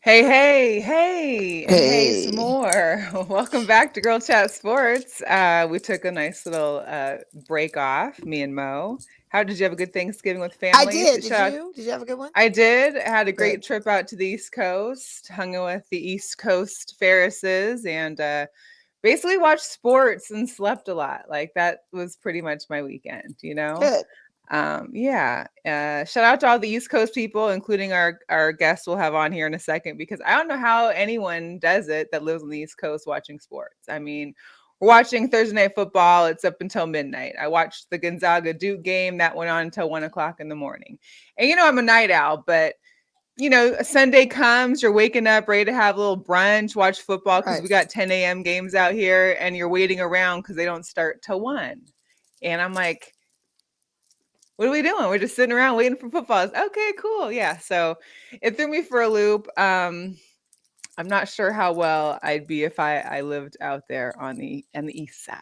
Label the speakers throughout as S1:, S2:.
S1: And hey, some
S2: Hey,
S1: more. Welcome back to Girl Chat Sports. We took a nice little break off, me and Mo. How did you have a good Thanksgiving with
S2: I
S1: family?
S2: did. Did
S1: Shout out.
S2: you? Did you have a good one?
S1: I did. I had a
S2: Good.
S1: great trip out to the East Coast, hung out with the East Coast Ferrises, and basically watched sports and slept a lot. Like that was pretty much my weekend.
S2: Good.
S1: Yeah. Shout out to all the East Coast people, including our guests we'll have on here in a second, because I don't know how anyone does it that lives on the East Coast watching sports. I mean, we're watching Thursday night football. It's up until midnight. I watched the Gonzaga Duke game that went on until 1 o'clock in the morning. And I'm a night owl, but a Sunday comes, you're waking up ready to have a little brunch, watch football because
S2: Right.
S1: we got 10 a.m. games out here, and you're waiting around because they don't start till 1. And I'm like, what are we doing? We're just sitting around waiting for footballs. Okay, cool. Yeah. So it threw me for a loop. I'm not sure how well I'd be if I lived out there on the east side.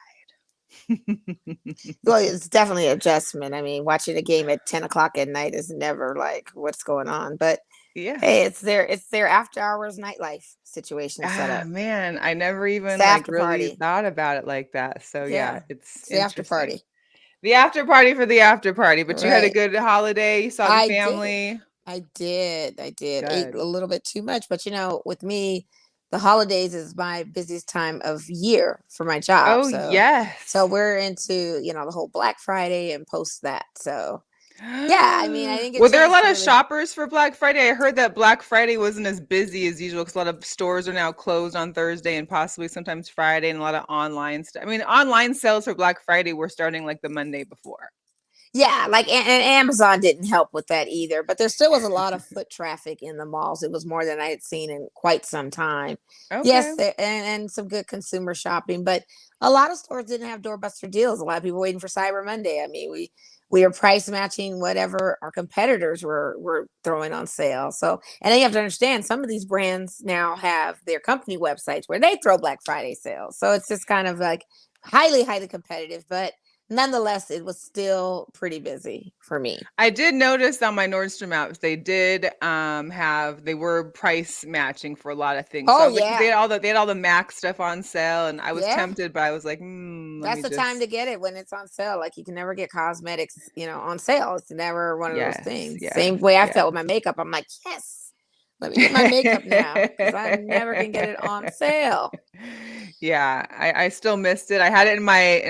S2: Well, it's definitely an adjustment. I mean, watching a game at 10 o'clock at night is never like what's going on. But
S1: Yeah.
S2: hey, it's their after hours nightlife situation set
S1: Ah,
S2: up.
S1: man, I never
S2: It's
S1: even
S2: the
S1: like
S2: after
S1: really
S2: party.
S1: thought about it like that. So yeah,
S2: Yeah.
S1: it's
S2: It's the after
S1: interesting.
S2: party.
S1: The after party for the after party, but you had a
S2: Right.
S1: good holiday. You saw the
S2: I did.
S1: family.
S2: I did. I did. Ate
S1: Good.
S2: a little bit too much, but with me, the holidays is my busiest time of year for my job.
S1: Oh
S2: So
S1: yes.
S2: we're into, the whole Black Friday and post that. So yeah, I mean, I didn't get a
S1: Were there a
S2: chance to
S1: lot of
S2: really.
S1: shoppers for Black Friday? I heard that Black Friday wasn't as busy as usual because a lot of stores are now closed on Thursday and possibly sometimes Friday, and a lot of online stuff. I mean, online sales for Black Friday were starting like the Monday before.
S2: Yeah, like and Amazon didn't help with that either. But there still was a lot of foot traffic in the malls. It was more than I had seen in quite some time.
S1: Okay.
S2: Yes, and some good consumer shopping, but a lot of stores didn't have doorbuster deals. A lot of people waiting for Cyber Monday. I mean, we are price matching whatever our competitors were throwing on sale. So, and then you have to understand some of these brands now have their company websites where they throw Black Friday sales. So it's just kind of like highly competitive, but nonetheless, it was still pretty busy for me.
S1: I did notice on my Nordstrom apps they were price matching for a lot of things. So I
S2: Oh
S1: was like, because they
S2: yeah,
S1: had all the Mac stuff on sale, and I was
S2: yeah.
S1: tempted, but I was like, let
S2: That's
S1: me
S2: the time to
S1: just
S2: get it when it's on sale. Like you can never get cosmetics, on sale. It's never one of those
S1: yes,
S2: things.
S1: yes,
S2: Same way I
S1: yes.
S2: felt with my makeup. I'm like, yes, let me get my makeup now because I never can get it on sale.
S1: Yeah, I still missed it. I had it in my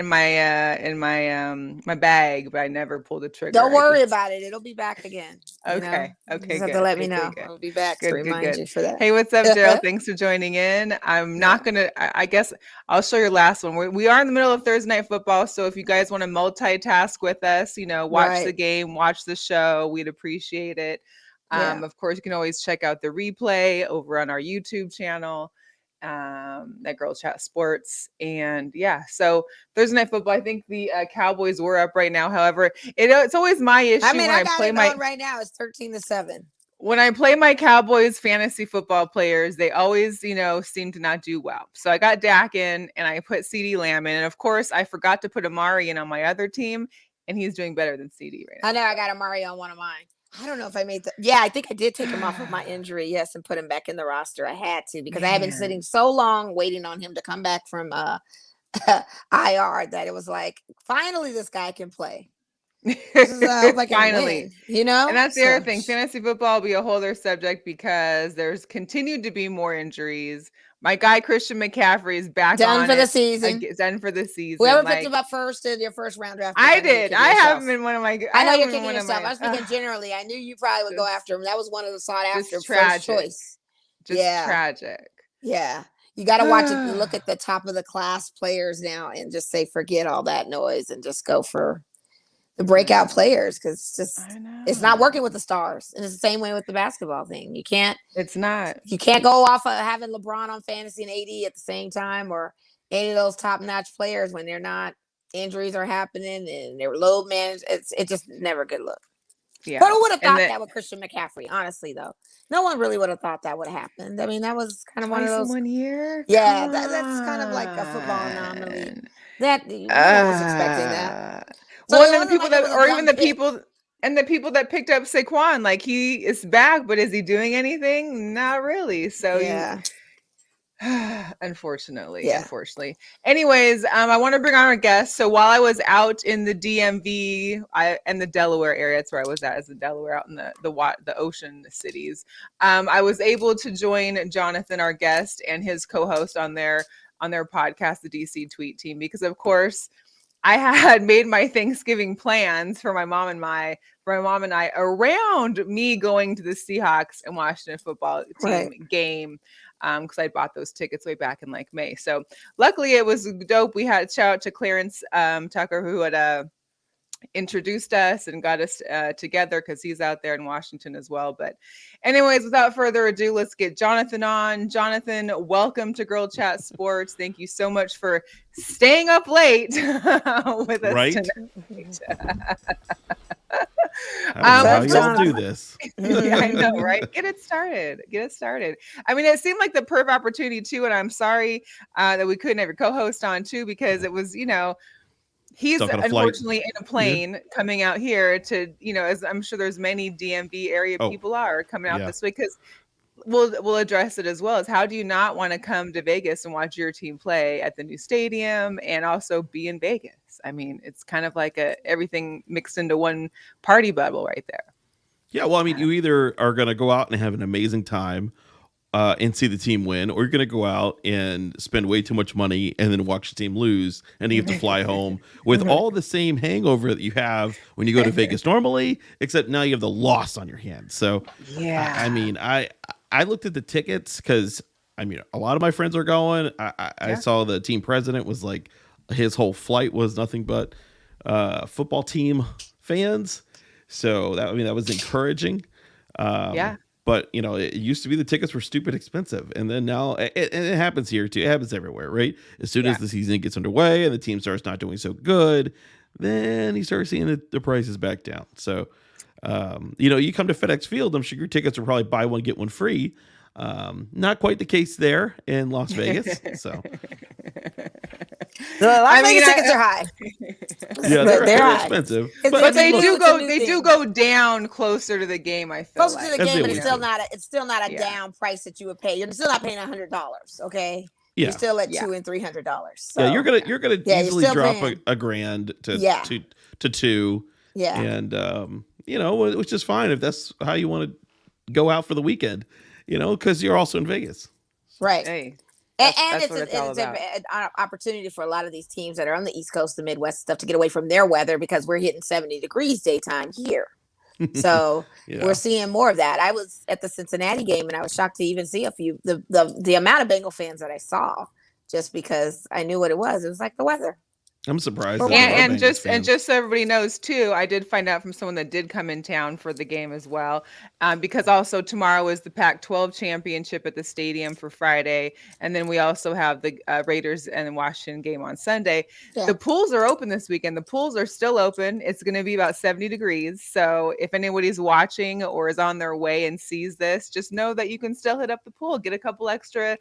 S1: bag, but I never pulled the
S2: Don't
S1: trigger. I
S2: worry
S1: just
S2: about it. It'll be back again.
S1: okay,
S2: You
S1: okay,
S2: just have to
S1: good,
S2: let me
S1: good, good,
S2: know.
S1: good,
S2: I'll be back to
S1: good, good,
S2: remind
S1: good.
S2: you for that.
S1: Hey, what's up, Gerald? Thanks for joining in. I'm
S2: Yeah.
S1: not gonna. I guess I'll show your last one. We are in the middle of Thursday night football, so if you guys want to multitask with us, watch the
S2: Right.
S1: game, watch the show, we'd appreciate it.
S2: Yeah.
S1: Of course, you can always check out the replay over on our YouTube channel, that Girl Chat Sports. And yeah, so Thursday night football, I think the Cowboys were up right now. However, it's always my
S2: I
S1: issue
S2: mean,
S1: when
S2: I
S1: I
S2: got
S1: play
S2: it
S1: my
S2: on right now. It's 13-7.
S1: Cowboys fantasy football players, they always, seem to not do well. So I got Dak in and I put CD Lamb in. And of course, I forgot to put Amari in on my other team, and he's doing better than CD right
S2: I
S1: now.
S2: know I got Amari on one of mine. I don't know if I made the. Yeah, I think I did take him off of
S1: So,
S2: my injury. Yes, and put him back in the roster. I had to because I had been sitting
S1: man.
S2: so long waiting on him to come back from IR that it was like finally this guy can play. I hope I can
S1: Finally.
S2: win.
S1: And that's the other
S2: So
S1: thing. Fantasy football will be a whole other subject because there's continued to be more injuries. My guy Christian McCaffrey is back
S2: done
S1: on
S2: for the
S1: it
S2: season.
S1: again, done for the season.
S2: Whoever picked him
S1: Like
S2: up first in your first round draft pick,
S1: I
S2: I know you're
S1: did.
S2: kicking yourself. I
S1: I
S2: know
S1: have
S2: you're
S1: him in
S2: kicking
S1: one of
S2: yourself. I
S1: my
S2: was thinking generally. I knew you probably would go
S1: just
S2: after him. That was one of the sought after
S1: just
S2: first
S1: tragic.
S2: choice.
S1: Just
S2: Yeah.
S1: tragic.
S2: Yeah. You got to watch it, look at the top of the class players now and just say, forget all that noise and just go for the
S1: I
S2: breakout
S1: know.
S2: players because
S1: I
S2: it's not
S1: know.
S2: working with the stars. And it's the same way with the basketball thing.
S1: It's not.
S2: You can't go off of having LeBron on fantasy and AD at the same time or any of those top notch players when they're not injuries are happening and they're load managed. It just never a good look. But
S1: Yeah.
S2: who would have
S1: And
S2: thought
S1: then
S2: that with Christian McCaffrey? Honestly, though, no one really would have thought that would have happened. I mean, that was kind of one of
S1: twice in
S2: those.
S1: 1 year? Come
S2: Yeah, that's kind of like a football anomaly.
S1: on.
S2: That no one was expecting that. So
S1: Well, and
S2: it
S1: then the
S2: wasn't
S1: people
S2: like it
S1: that,
S2: was a
S1: or even
S2: dumb
S1: the
S2: pick.
S1: people, And the people that picked up Saquon, like he is back, but is he doing anything? Not really. So you
S2: Yeah.
S1: unfortunately,
S2: Yeah.
S1: unfortunately. Anyways, I want to bring on our guest. So while I was out in the DMV, and the Delaware area, that's where I was at, is the Delaware, out in the ocean cities. I was able to join Jonathan, our guest, and his co-host on their podcast, the DC Tweet Team, because of course I had made my Thanksgiving plans for my mom and I around me going to the Seahawks and Washington football team game, because I bought those tickets way back in like May. So luckily it was dope. We had shout out to Clarence Tucker, who had introduced us and got us together, because he's out there in Washington as well. But anyways, without further ado, let's get Jonathan on. Jonathan, welcome to Girl Chat Sports. Thank you so much for staying up late with us tonight.
S3: I don't know how y'all do this.
S1: Yeah, I know, right? Get it started. I mean, it seemed like the perfect opportunity too, and I'm sorry that we couldn't have your co-host on too, because it was, he's unfortunately in a plane coming out here to, as I'm sure there's many DMV area people are coming out this way, because we'll address it as well, as how do you not want to come to Vegas and watch your team play at the new stadium and also be in Vegas? I mean, it's kind of like everything mixed into one party bubble right there.
S3: Yeah, well, I mean, you either are going to go out and have an amazing time and see the team win, or you're going to go out and spend way too much money and then watch the team lose, and you have to fly home with all the same hangover that you have when you go to Vegas normally, except now you have the loss on your hands. So,
S1: yeah,
S3: I mean, I looked at the tickets because, I mean, a lot of my friends are going. I saw the team president was like, his whole flight was nothing but football team fans. So that was encouraging. But it used to be the tickets were stupid expensive, and then now it happens here too. It happens everywhere, right? As soon as the season gets underway and the team starts not doing so good, then you start seeing the prices back down. So, you come to FedEx Field, I'm sure your tickets are probably buy one get one free. Not quite the case there in Las Vegas. So,
S2: Las Vegas tickets are high.
S3: Yeah, they're expensive,
S1: but they do go down closer to the game. I feel
S2: closer to the game, but it's still not a down price that you would pay. You're still not paying $100. Okay.
S3: Yeah.
S2: You're still at $200 and $300. So,
S3: yeah, you're gonna easily drop a grand to two.
S2: Yeah.
S3: And which is fine if that's how you want to go out for the weekend, because you're also in Vegas.
S2: Right.
S1: Hey.
S2: And it's an opportunity for a lot of these teams that are on the East Coast, the Midwest stuff, to get away from their weather, because we're hitting 70 degrees daytime here. So we're seeing more of that. I was at the Cincinnati game, and I was shocked to even see the amount of Bengal fans that I saw, just because I knew what it was. It was like the weather.
S3: I'm surprised.
S1: And just so everybody knows too, I did find out from someone that did come in town for the game as well, because also tomorrow is the Pac-12 championship at the stadium for Friday, and then we also have the Raiders and Washington game on Sunday. Yeah. The pools are open this weekend. The pools are still open. It's going to be about 70 degrees. So if anybody's watching or is on their way and sees this, just know that you can still hit up the pool, get a couple extra,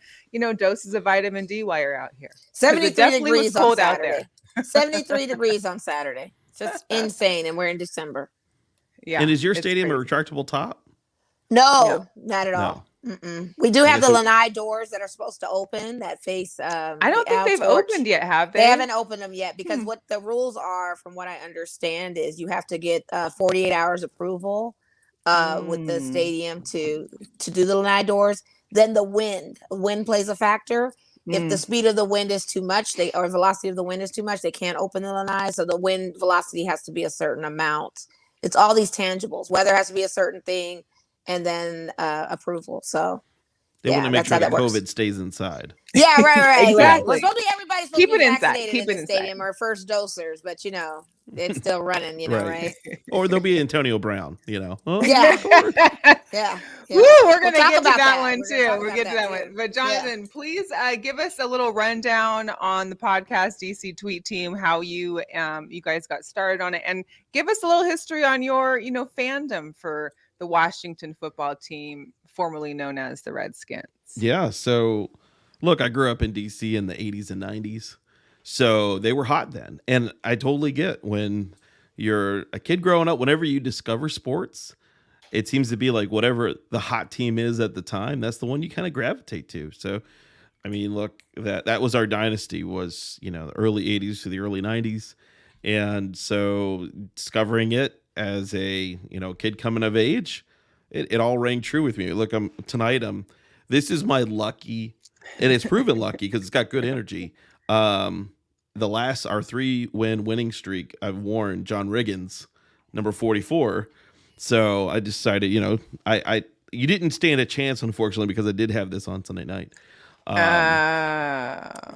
S1: doses of vitamin D while you're out here.
S2: 73 degrees was cold out there. 73 degrees on Saturday. Just insane. And we're in December.
S3: Yeah. And is your stadium a retractable top?
S2: No, not at all. We do have the lanai doors that are supposed to open that face.
S1: I don't think they've opened yet, have they?
S2: They haven't opened them yet, because what the rules are, from what I understand, is you have to get 48 hours approval with the stadium to do the lanai doors. Then the wind plays a factor. If the speed of the wind is too much, or velocity of the wind is too much, they can't open the lanai. So the wind velocity has to be a certain amount. It's all these tangibles. Weather has to be a certain thing, and then approval. So
S3: they want to make sure that COVID stays inside.
S2: Yeah, right.
S1: Exactly.
S2: Well, everybody's supposed to be vaccinated in the stadium, or first dosers, but it's still running, right?
S3: Or there'll be Antonio Brown, Oh,
S2: yeah.
S1: Woo, we're going to get to that one too. We'll get to that one. But Jonathan, please give us a little rundown on the podcast DC Tweet Team, how you guys got started on it, and give us a little history on your, fandom for the Washington football team, formerly known as the Redskins.
S3: Yeah. So look, I grew up in DC in the 80s and 90s. So they were hot then. And I totally get when, you're a kid growing up, whenever you discover sports, it seems to be like whatever the hot team is at the time, that's the one you kind of gravitate to. So, I mean, look, that was our dynasty, was, you know, the early 80s to the early 90s. And so discovering it as a, you know, kid coming of age, it all rang true with me. Look, this is my lucky, and it's proven lucky because it's got good energy. Our 3-win winning streak, I've worn John Riggins, number 44. So I decided, you know, you didn't stand a chance, unfortunately, because I did have this on Sunday night.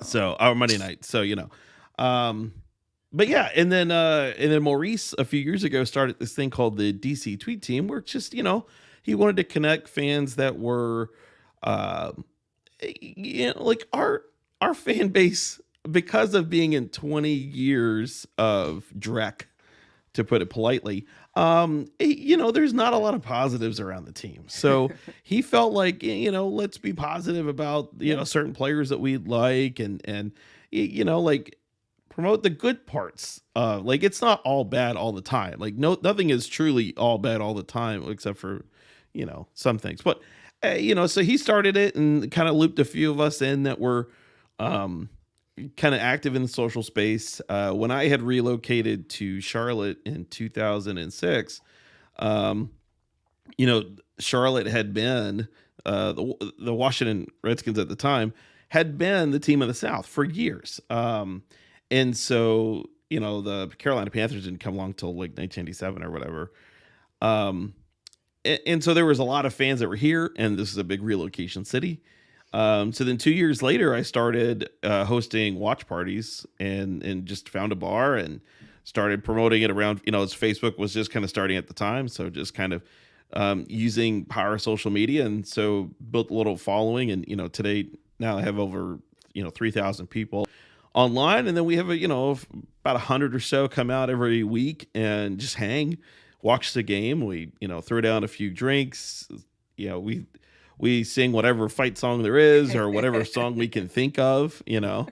S3: So our Monday night. So, you know, but yeah, and then Maurice a few years ago started this thing called the DC Tweet Team, where just, you know, he wanted to connect fans that were, you know, like our fan base, because of being in 20 years of dreck, to put it politely, you know, there's not a lot of positives around the team. So he felt like, you know, let's be positive about, you know, certain players that we like, and you know, like, promote the good parts. Like, it's not all bad all the time. Like, nothing is truly all bad all the time, except for, you know, some things. But you know, so he started it and kind of looped a few of us in that were kind of active in the social space. When I had relocated to Charlotte in 2006, you know, Charlotte had been, the Washington Redskins at the time had been the team of the South for years. And so, you know, the Carolina Panthers didn't come along till like 1987 or whatever. And so there was a lot of fans that were here, and this is a big relocation city. So then 2 years later, I started hosting watch parties, and just found a bar and started promoting it around, you know, as Facebook was just kind of starting at the time. So just kind of using power of social media. And so built a little following. And, you know, today now I have over, you know, 3,000 people online. And then we have, you know, about 100 or so come out every week and just hang, watch the game. We, you know, throw down a few drinks. You know, we sing whatever fight song there is, or whatever song we can think of, you know.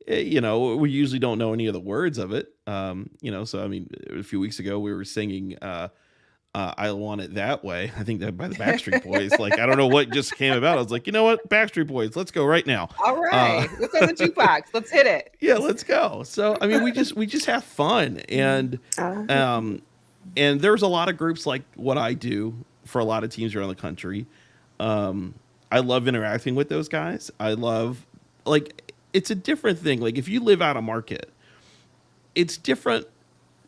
S3: You know, we usually don't know any of the words of it. You know, so I mean, a few weeks ago we were singing I Want It That Way, I think that by the Backstreet Boys. Like, I don't know what just came about. I was like, you know what, Backstreet Boys, let's go right now.
S1: All right, what's on the jukebox? Let's hit it.
S3: Yeah, let's go. So I mean, we just have fun. And there's a lot of groups like what I do for a lot of teams around the country. I love interacting with those guys. I love, like, it's a different thing. Like, if you live out of market, it's different.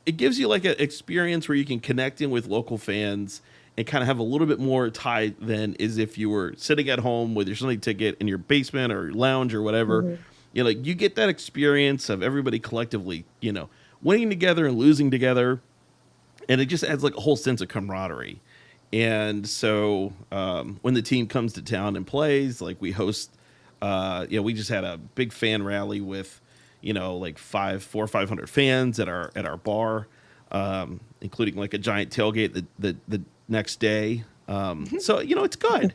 S3: It gives you like an experience where you can connect in with local fans and kind of have a little bit more tie than is if you were sitting at home with your Sunday ticket in your basement or lounge or whatever. Mm-hmm. You know, like, you get that experience of everybody collectively, you know, winning together and losing together. And it just adds like a whole sense of camaraderie. And so when the team comes to town and plays, like, we host, you know, we just had a big fan rally with, you know, like 400 or 500 fans at our bar, including like a giant tailgate the next day. So, you know, it's good.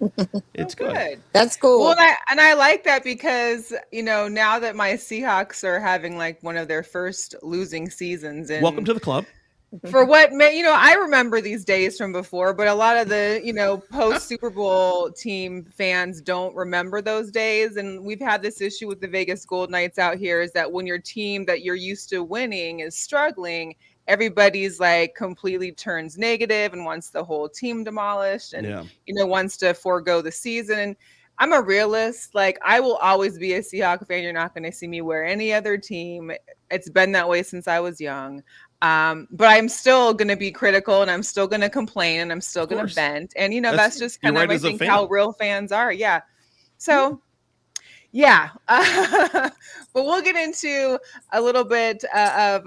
S3: It's good.
S2: That's cool.
S1: Well, I like that because, you know, now that my Seahawks are having like one of their first losing seasons, and
S3: welcome to the club.
S1: For what may, you know, I remember these days from before, but a lot of the, you know, post Super Bowl team fans don't remember those days. And we've had this issue with the Vegas Gold Knights out here, is that when your team that you're used to winning is struggling, everybody's like completely turns negative and wants the whole team demolished, and, you know, wants to forego the season. And I'm a realist. Like, I will always be a Seahawks fan. You're not going to see me wear any other team. It's been that way since I was young. But I'm still going to be critical, and I'm still going to complain, and I'm still going to vent. And, you know, that's just kind of, I think, how real fans are. Yeah. So, yeah. But we'll get into a little bit of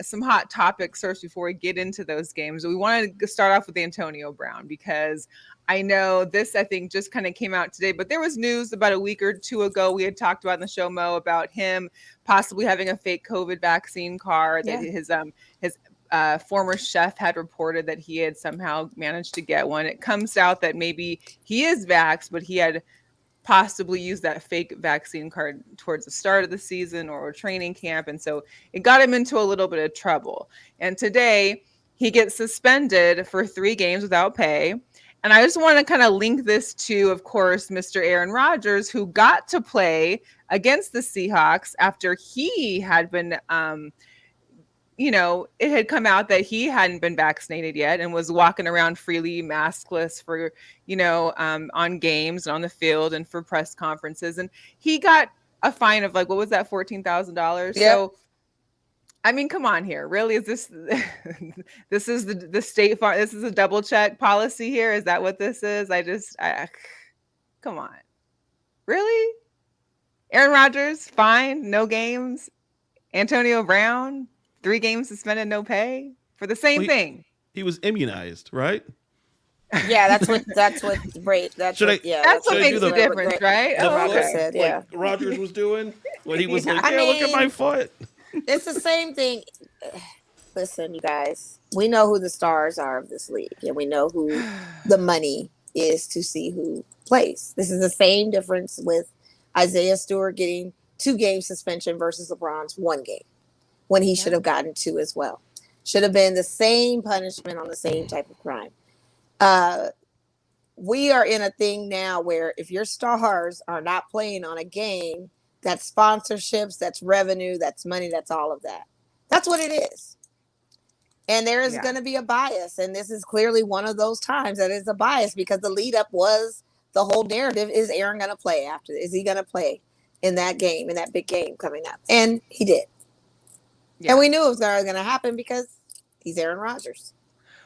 S1: some hot topics first before we get into those games. We want to start off with Antonio Brown, because I know this, I think, just kind of came out today, but there was news about a week or two ago. We had talked about in the show, Mo, about him possibly having a fake COVID vaccine card, that his former chef had reported that he had somehow managed to get one. It comes out that maybe he is vaxxed, but he had possibly use that fake vaccine card towards the start of the season or training camp. And so it got him into a little bit of trouble. And today he gets suspended for 3 games without pay. And I just want to kind of link this to, of course, Mr. Aaron Rodgers, who got to play against the Seahawks after he had been, it had come out that he hadn't been vaccinated yet and was walking around freely maskless for, on games and on the field and for press conferences. And he got a fine of what was that, $14,000?
S2: Yep.
S1: So, I mean, come on here. Really? Is this, this is the state farm? This is a double check policy here. Is that what this is? Come on. Really? Aaron Rodgers, fine, no games. Antonio Brown, 3 games suspended, no pay for the same thing.
S3: He was immunized, right?
S2: Yeah, that's what makes
S1: the difference, right?
S3: Okay. Like Rodgers was doing when he was look at my foot.
S2: It's the same thing. Listen, you guys, we know who the stars are of this league, and we know who the money is to see who plays. This is the same difference with Isaiah Stewart getting 2 game suspension versus LeBron's 1 game when he should have gotten 2 as well. Should have been the same punishment on the same type of crime. We are in a thing now where if your stars are not playing on a game, that's sponsorships, that's revenue, that's money, that's all of that. That's what it is. And there is going to be a bias. And this is clearly one of those times that is a bias, because the lead up was the whole narrative. Is Aaron going to play after? Is he going to play in that game, in that big game coming up? And he did. Yeah. And we knew it was going to happen because he's Aaron Rodgers.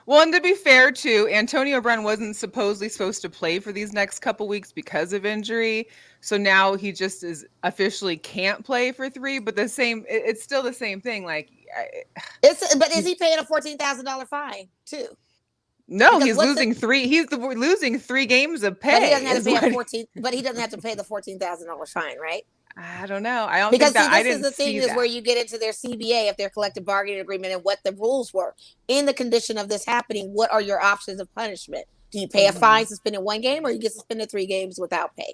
S1: Well, and to be fair, too, Antonio Brown wasn't supposed to play for these next couple weeks because of injury. So now he just officially can't play for 3. But it's still the same thing. But
S2: is he paying a $14,000 fine too?
S1: No, he's losing 3. He's losing 3 games of pay.
S2: But he doesn't have to pay But he doesn't have to pay the $14,000 fine, right?
S1: I don't know. I don't
S2: because
S1: think that.
S2: This is the thing is where you get into their CBA, if their collective bargaining agreement, and what the rules were in the condition of this happening. What are your options of punishment? Do you pay a fine, suspended 1 game, or you get suspended 3 games without pay?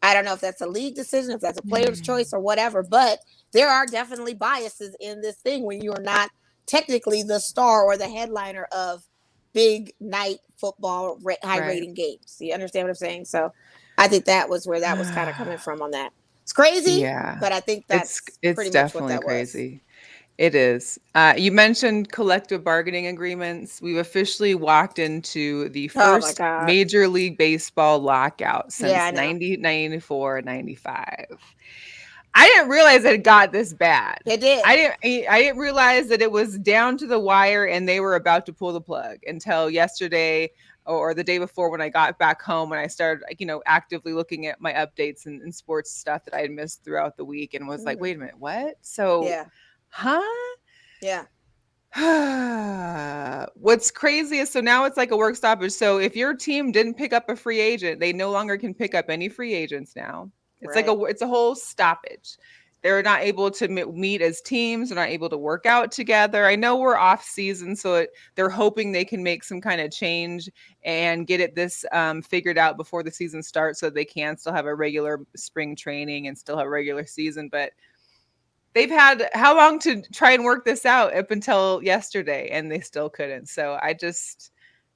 S2: I don't know if that's a league decision, if that's a player's choice or whatever, but there are definitely biases in this thing when you are not technically the star or the headliner of big night football high rating games. You understand what I'm saying? So I think that was where that was kind of coming from on that. It's crazy, but I think that's pretty
S1: definitely
S2: much what that
S1: crazy.
S2: Was.
S1: It is. You mentioned collective bargaining agreements. We've officially walked into the first Major League Baseball lockout since 1994, 95. I didn't realize it got this bad.
S2: It did.
S1: I didn't realize that it was down to the wire and they were about to pull the plug until yesterday or the day before when I got back home and I started, actively looking at my updates and sports stuff that I had missed throughout the week and was like, wait a minute, what? So,
S2: Yeah.
S1: What's crazy is so now it's like a work stoppage. So if your team didn't pick up a free agent, they no longer can pick up any free agents now. It's it's a whole stoppage. They're not able to meet as teams. They're not able to work out together. I know we're off season, so they're hoping they can make some kind of change and get this figured out before the season starts so they can still have a regular spring training and still have a regular season. But they've had how long to try and work this out up until yesterday, and they still couldn't. So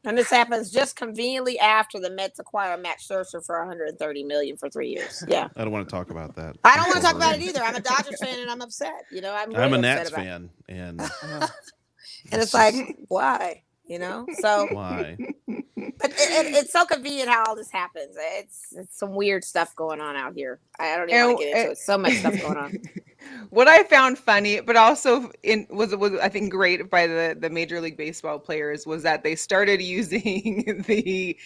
S2: And this happens just conveniently after the Mets acquire Max Scherzer for $130 million for 3 years. Yeah,
S3: I don't want to talk about that.
S2: I don't want to talk about it either. I'm a Dodgers fan and I'm upset. I'm
S3: a Nats fan, and
S2: it's like, why? So
S3: why?
S2: But it's so convenient how all this happens. It's some weird stuff going on out here. I don't even want to get into it. So much stuff going on.
S1: What I found funny, but also was I think great by the Major League Baseball players was that they started using the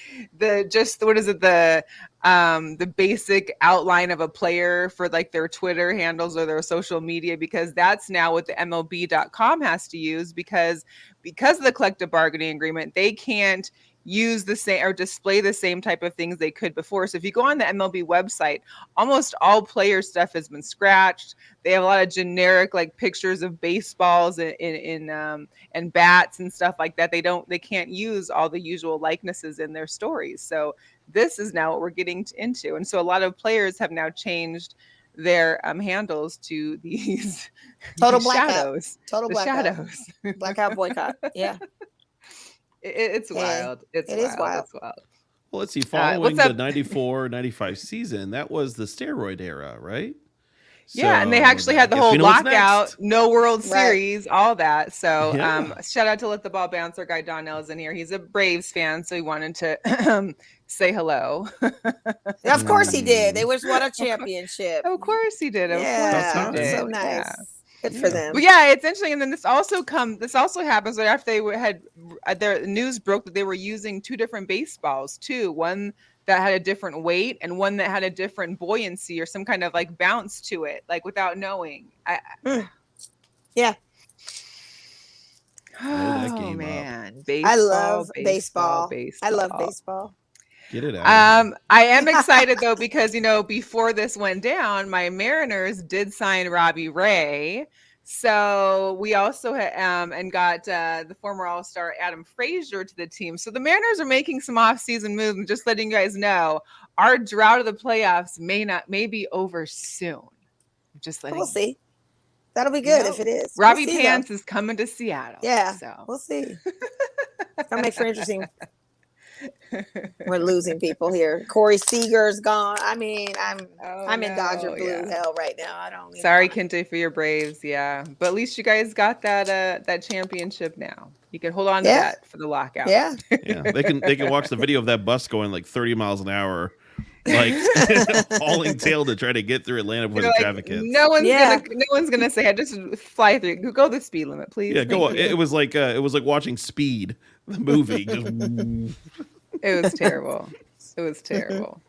S1: basic outline of a player for like their Twitter handles or their social media, because that's now what the MLB.com has to use because of the collective bargaining agreement. They can't use the same or display the same type of things they could before. So if you go on the MLB website, almost all player stuff has been scratched. They have a lot of generic like pictures of baseballs and bats and stuff like that. They can't use all the usual likenesses in their stories. So this is now what we're getting into. And so a lot of players have now changed their handles to these
S2: Total
S1: these
S2: blackout.
S1: shadows.
S2: Total
S1: the
S2: blackout.
S1: shadows.
S2: Blackout boycott. Yeah.
S1: It's wild. It's wild. It's wild.
S3: Well, let's see. Following the 94-95 season, that was the steroid era, right?
S1: Yeah, and they actually had the whole lockout, no World Series, all that. So shout out to Let the Ball Bounce. Our guy Donnell's in here. He's a Braves fan, so he wanted to say hello.
S2: Of course he did. They just won a championship.
S1: Of course he did. Of
S2: course
S1: he did.
S2: So nice.
S1: Yeah.
S2: Good for them.
S1: But yeah, it's interesting. And then this also happens right after they had their news broke that they were using two different baseballs too. One that had a different weight and one that had a different buoyancy or some kind of like bounce to it, like without knowing.
S2: Yeah.
S1: Oh man,
S2: I love baseball. I love baseball.
S3: Get it out.
S1: I am excited though because before this went down, my Mariners did sign Robbie Ray. So we also and got the former All-Star Adam Frazier to the team. So the Mariners are making some off-season moves. And just letting you guys know, our drought of the playoffs may be over soon. Just letting.
S2: We'll see. That'll be good if it is.
S1: Robbie Pants is coming to Seattle.
S2: Yeah,
S1: so
S2: we'll see. That'll make for interesting. We're losing people here. Corey Seager's gone. I mean, I'm in Dodger blue hell right now. I don't.
S1: Sorry, Kente, for your Braves. Yeah, but at least you guys got that championship now. You can hold on to that for the lockout.
S2: Yeah,
S3: yeah. They can watch the video of that bus going like 30 miles an hour, like hauling tail to try to get through Atlanta before the traffic hits.
S1: No one's gonna say, just fly through. Go the speed limit, please.
S3: Yeah, go. It was like watching Speed, the movie.
S1: It was terrible. It was terrible.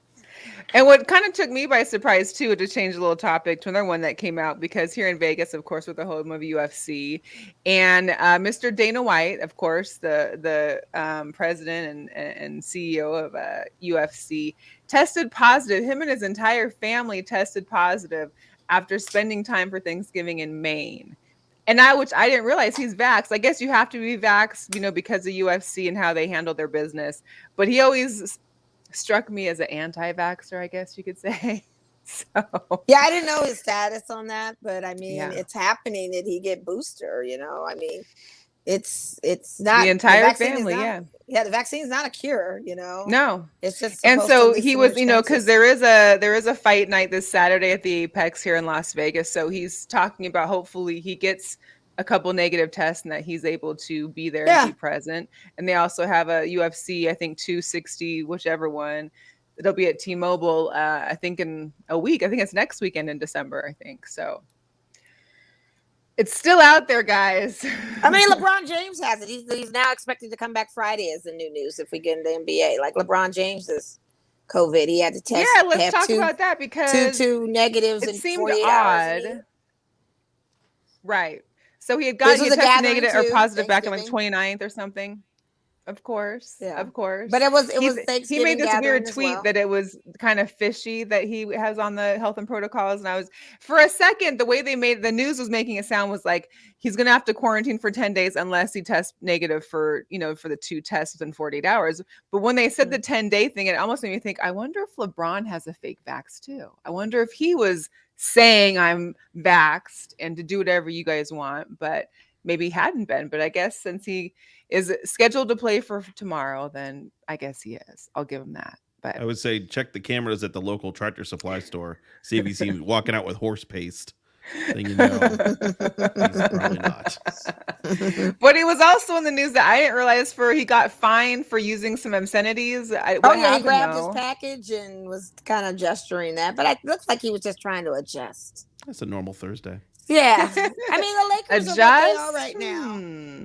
S1: And what kind of took me by surprise too, to change a little topic to another one that came out, because here in Vegas, of course, with the home of UFC, and Mr. Dana White, of course, the president and CEO of UFC, tested positive. Him and his entire family tested positive after spending time for Thanksgiving in Maine. And which I didn't realize he's vaxxed. I guess you have to be vaxxed, because of UFC and how they handle their business. But he always struck me as an anti-vaxxer, I guess you could say. So
S2: yeah, I didn't know his status on that, but I mean, it's happening that he get booster. I mean, it's not
S1: the entire family.
S2: The vaccine's not a cure.
S1: No,
S2: it's just.
S1: And so he was, because there is a fight night this Saturday at the Apex here in Las Vegas. So he's talking about hopefully he gets a couple negative tests and that he's able to be there and be present. And they also have a UFC, I think 260, whichever one. It'll be at T-Mobile, I think in a week. I think it's next weekend in December, I think. So it's still out there, guys.
S2: I mean, LeBron James has it. He's now expected to come back Friday is the new news if we get into NBA. Like LeBron James is COVID. He had to test.
S1: Yeah, let's talk about that because
S2: two negatives in 48 hours.
S1: Right. So he tested negative or positive back on the 29th or something. Of course. Yeah. Of course.
S2: But it was Thanksgiving.
S1: He made this weird tweet that it was kind of fishy that he has on the health and protocols. And I was, for a second, the way they made the news was making it sound was like he's going to have to quarantine for 10 days unless he tests negative for the two tests within 48 hours. But when they said the 10-day thing, it almost made me think, I wonder if LeBron has a fake vax too. I wonder if he was saying I'm vaxxed and to do whatever you guys want, but maybe he hadn't been. But I guess since he is scheduled to play for tomorrow, then I guess he is. I'll give him that. But
S3: I would say check the cameras at the local Tractor Supply store. See if you see him walking out with horse paste. Then he's probably not.
S1: But he was also in the news that I didn't realize he got fined for using some obscenities.
S2: He grabbed his package and was kind of gesturing that, but it looks like he was just trying to adjust.
S3: That's a normal Thursday.
S2: Yeah, I mean the Lakers are what they are right now.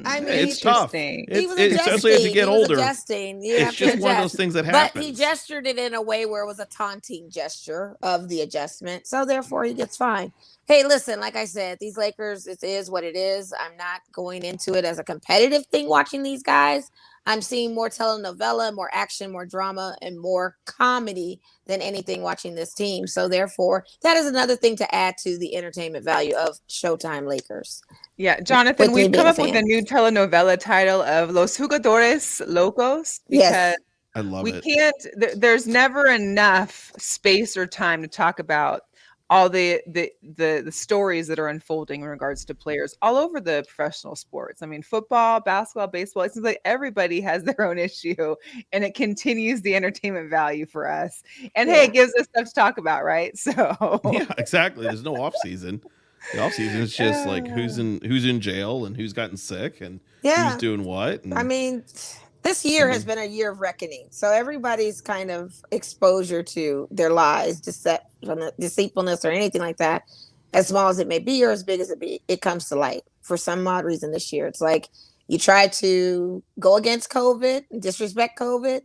S2: I mean,
S3: it's tough. Especially as you get older. It's just one of those things that happens.
S2: But he gestured it in a way where it was a taunting gesture of the adjustment, so therefore he gets fined. Hey, listen, like I said, these Lakers, it is what it is. I'm not going into it as a competitive thing watching these guys. I'm seeing more telenovela, more action, more drama, and more comedy than anything watching this team. So therefore, that is another thing to add to the entertainment value of Showtime Lakers.
S1: Yeah, Jonathan,
S2: With me
S1: we've come
S2: being a
S1: up with a
S2: fan.
S1: new telenovela title of Los Jugadores Locos because
S2: Yes.
S3: I love
S1: we
S3: it.
S1: can't, there's never enough space or time to talk about all the stories that are unfolding in regards to players all over the professional sports. I mean, football, basketball, baseball, it seems like everybody has their own issue, and it continues the entertainment value for us. And hey,
S2: Yeah.
S1: it gives us stuff to talk about, right? So
S3: Yeah, exactly. There's no off season. The off season is just like who's in jail and who's gotten sick and who's
S2: Yeah.
S3: doing what.
S2: I
S3: And
S2: mean, this year has been a year of reckoning. So everybody's kind of exposure to their lies, deceitfulness, or anything like that, as small as it may be or as big as it be, it comes to light for some odd reason this year. It's like you try to go against COVID, disrespect COVID.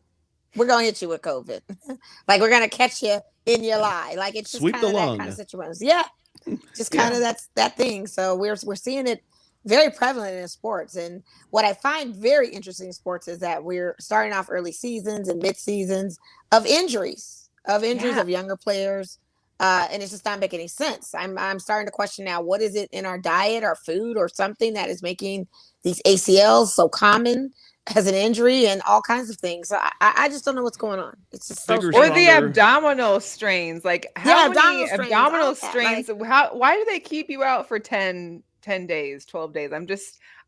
S2: We're going to hit you with COVID. Like we're going to catch you in your lie. Like it's just
S3: sweep
S2: kind
S3: the
S2: of that
S3: lung.
S2: kind of situation. Yeah. Just
S3: Yeah.
S2: kind of that's that thing. So we're seeing it very prevalent in sports. And what I find very interesting in sports is that we're starting off early seasons and mid seasons of injuries
S1: Yeah.
S2: of younger players. And it's just not making any sense. I'm starting to question now, what is it in our diet, our food, or something that is making these ACLs so common as an injury and all kinds of things. So I just don't know what's going on. It's just so
S3: Bigger,
S1: or the
S3: stronger.
S1: abdominal strains. Like how many abdominal strains? Why do they keep you out for 10 days, 12 days?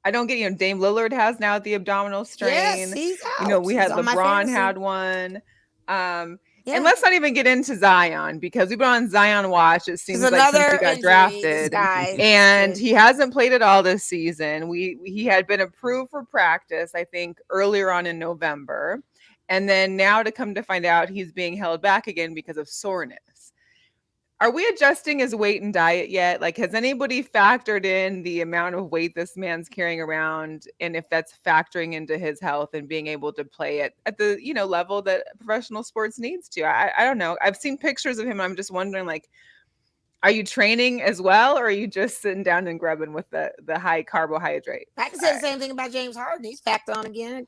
S1: I don't get, Dame Lillard has now the abdominal strain.
S2: Yes, he's out.
S1: We
S2: He's
S1: had
S2: on my
S1: LeBron
S2: fantasy.
S1: had one.
S2: Yeah.
S1: And let's not even get into Zion because we've been on Zion watch. It seems like since he got drafted, and he hasn't played at all this season. He had been approved for practice, I think, earlier on in November, and then now to come to find out he's being held back again because of soreness. Are we adjusting his weight and diet yet? Like, has anybody factored in the amount of weight this man's carrying around, and if that's factoring into his health and being able to play at the level that professional sports needs to? I don't know. I've seen pictures of him. I'm just wondering, like, are you training as well, or are you just sitting down and grubbing with the high carbohydrate?
S2: I can say the same thing about James Harden. He's packed on again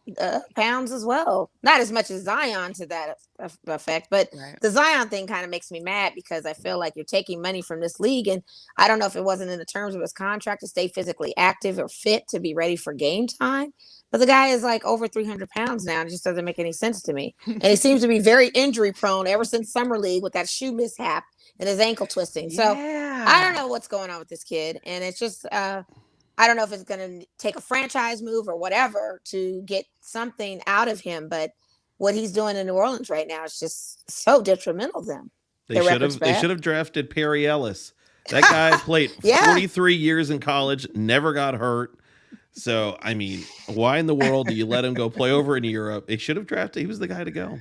S2: pounds as well. Not as much as Zion to that effect, but the Zion thing kind of makes me mad because I feel like you're taking money from this league, and I don't know if it wasn't in the terms of his contract to stay physically active or fit to be ready for game time. But the guy is like over 300 pounds now. And it just doesn't make any sense to me. And he seems to be very injury prone ever since summer league with that shoe mishap and his ankle twisting. So I don't know what's going on with this kid. And it's just, I don't know if it's going to take a franchise move or whatever to get something out of him. But what he's doing in New Orleans right now is just so detrimental to them.
S3: They should have drafted Perry Ellis. That guy played 43 years in college, never got hurt. So, I mean, why in the world do you let him go play over in Europe? They should have drafted. He was the guy to go.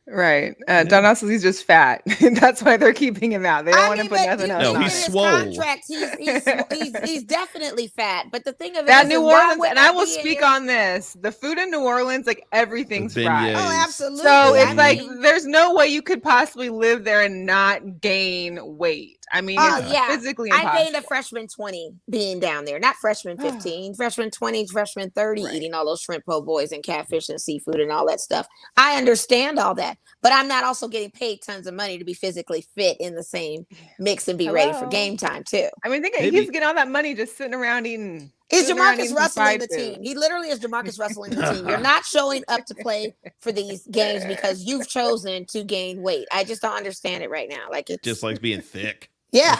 S1: Right. Don Osman, he's just fat. That's why they're keeping him out. They don't want to put nothing else on.
S3: No, he's swole.
S2: Contract, he's definitely fat. But the thing of it
S1: that
S2: is,
S1: New Orleans, and I will speak on this. The food in New Orleans, like everything's fried.
S2: Oh, absolutely.
S1: So it's like there's no way you could possibly live there and not gain weight. I mean, it's physically impossible.
S2: I gained a freshman 20 being down there, not freshman 15, freshman 20, freshman 30, eating all those shrimp po' boys and catfish and seafood and all that stuff. I understand all that, but I'm not also getting paid tons of money to be physically fit in the same mix and be ready for game time too.
S1: I mean, he's getting all that money just sitting around eating.
S2: Is Jamarcus Russell the team? He literally is Jamarcus Russell in the team. You're not showing up to play for these games because you've chosen to gain weight. I just don't understand it right now. Like it's
S3: just like being thick.
S2: Yeah.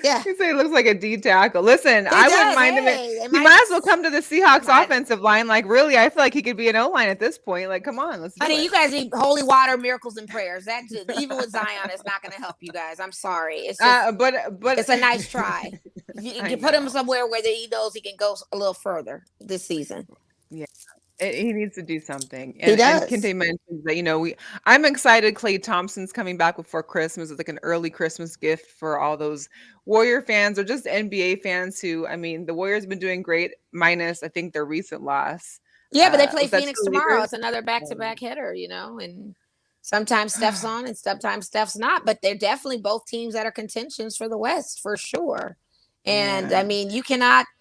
S1: Yeah. You say he looks like a D tackle. Listen, I wouldn't mind him. He might as well come to the Seahawks offensive line. Like, really, I feel like he could be an O-line at this point. Like, come on, let's do it.
S2: You guys need holy water, miracles, and prayers. That even with Zion, it's not going to help you guys. I'm sorry. It's just, but it's a nice try. You put him somewhere where he knows he can go a little further this season.
S1: Yeah. He needs to do something.
S2: He does.
S1: And Kente mentions that, I'm excited Klay Thompson's coming back before Christmas. It's like an early Christmas gift for all those Warrior fans or just NBA fans who, I mean, the Warriors have been doing great, minus, I think, their recent loss.
S2: Yeah, but they play Phoenix tomorrow. It's another back-to-back hitter, and sometimes Steph's on and sometimes Steph's not. But they're definitely both teams that are contentions for the West, for sure. And, I mean, you cannot –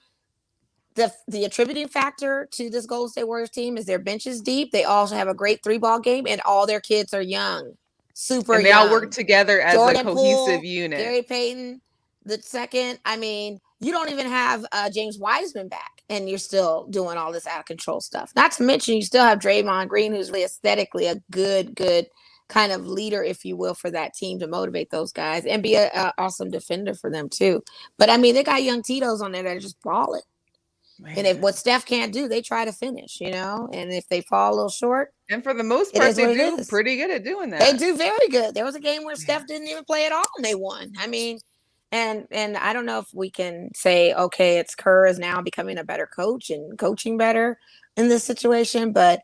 S2: the attributing factor to this Golden State Warriors team is their bench is deep. They also have a great 3-ball game, and all their kids are young, super young.
S1: And they all work together as
S2: Jordan
S1: a cohesive
S2: Poole,
S1: unit.
S2: Gary Payton, the second. I mean, you don't even have James Wiseman back, and you're still doing all this out of control stuff. Not to mention, you still have Draymond Green, who's really aesthetically a good kind of leader, if you will, for that team to motivate those guys and be an awesome defender for them too. But I mean, they got young Tito's on there that are just balling. Man. And if what Steph can't do, they try to finish, and if they fall a little short.
S1: And for the most part, they do pretty good at doing that.
S2: They do very good. There was a game where Steph didn't even play at all and they won. I mean, and I don't know if we can say, okay, it's Kerr is now becoming a better coach and coaching better in this situation, but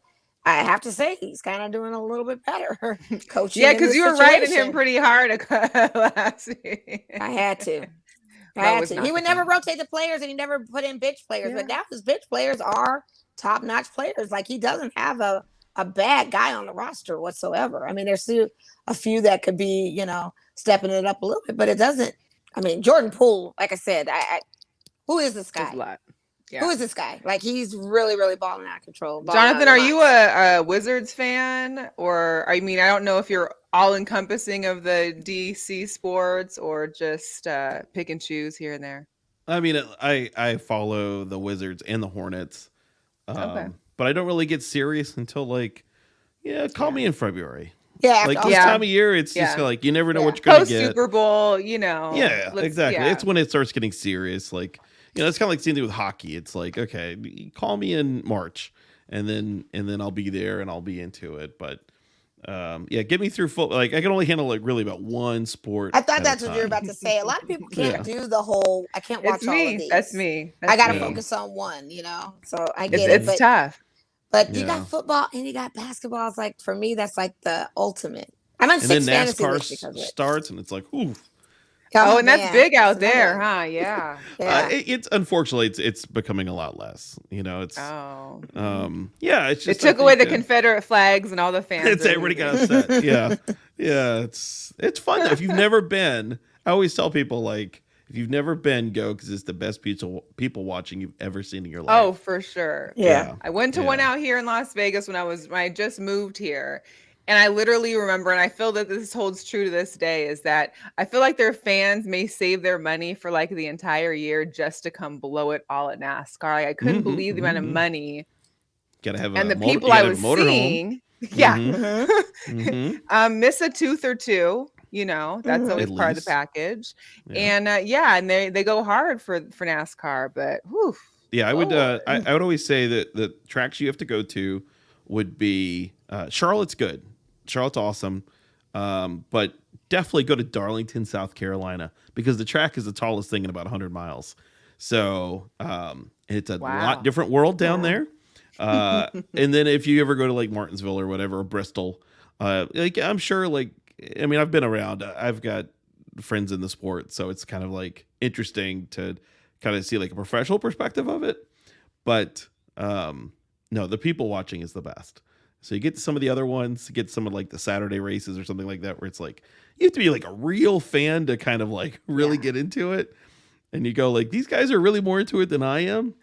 S2: I have to say he's kind of doing a little bit better coaching.
S1: Yeah, because you were riding him pretty hard last week.
S2: I had to. He would never rotate the players, and he never put in bench players. Yeah. But now his bench players are top-notch players. Like, he doesn't have a bad guy on the roster whatsoever. I mean, there's still a few that could be, stepping it up a little bit, but it doesn't. I mean, Jordan Poole, like I said, who is this guy? Yeah. Who is this guy? Like, he's really, really balling out of control.
S1: Jonathan, are you a Wizards fan? Or, I mean, I don't know if you're all-encompassing of the DC sports or just pick and choose here and there.
S3: I mean, I follow the Wizards and the Hornets. Okay. But I don't really get serious until, call me in February.
S2: Yeah.
S3: Like, this time of year, it's just like, you never know what you're going to get.
S1: Post-Super Bowl,
S3: Yeah, exactly. Yeah. It's when it starts getting serious. Like, it's kind of like seeing it with hockey. It's like, okay, call me in March, and then I'll be there and I'll be into it. But get me through football. Like, I can only handle really about one sport.
S2: I thought that's what you were about to say. A lot of people can't do the whole. I can't watch all of these.
S1: That's me.
S2: I got to focus on one. So I get it.
S1: It's tough.
S2: But you got football and you got basketball. It's like, for me, that's like the ultimate. I'm in 6 fantasy leagues because of it.
S3: Starts and it's like, ooh.
S1: Oh, and that's big out there, huh? Yeah.
S3: It's unfortunately it's becoming a lot less. It's it's just,
S1: it took away the Confederate flags and all the fans.
S3: It's everybody got upset. Yeah. It's fun though. If you've never been, I always tell people, like, if you've never been, go, because it's the best people watching you've ever seen in your life.
S1: Oh, for sure. Yeah. I went to one out here in Las Vegas when I just moved here. And I literally remember, and I feel that this holds true to this day, is that I feel like their fans may save their money for like the entire year just to come blow it all at NASCAR. Like, I couldn't believe the amount of money.
S3: Gotta have
S1: and the people I was seeing. Yeah. Miss a tooth or two. That's always part of the package. Yeah. And they go hard for NASCAR, but whew.
S3: Yeah, I would I would always say that the tracks you have to go to would be Charlotte's good. Charlotte's awesome. But definitely go to Darlington, South Carolina, because the track is the tallest thing in about 100 miles. So it's a lot different world down there. And then if you ever go to like Martinsville or whatever, or Bristol, I'm sure I've been around. I've got friends in the sport, so it's kind of like interesting to kind of see like a professional perspective of it. But no, the people watching is the best. So you get to some of the other ones, get some of like the Saturday races or something like that, where it's like you have to be like a real fan to kind of like really get into it. And you go like, these guys are really more into it than I am.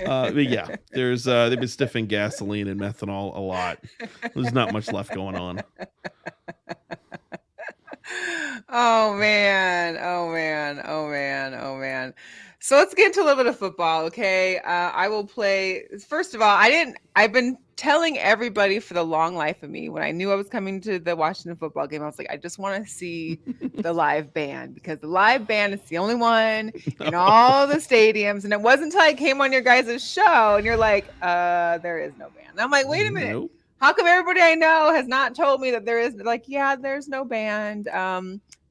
S3: But yeah, they've been sniffing gasoline and methanol a lot. There's not much left going on.
S1: Oh man. So let's get into a little bit of football, okay? I will play. First of all, I've been telling everybody for the long life of me, when I knew I was coming to the Washington football game, I was like, I just want to see the live band, because the live band is the only one in all the stadiums. And it wasn't until I came on your guys' show and you're like, there is no band. And I'm like, wait a minute. Nope. How come everybody I know has not told me that there is? Like, yeah, there's no band.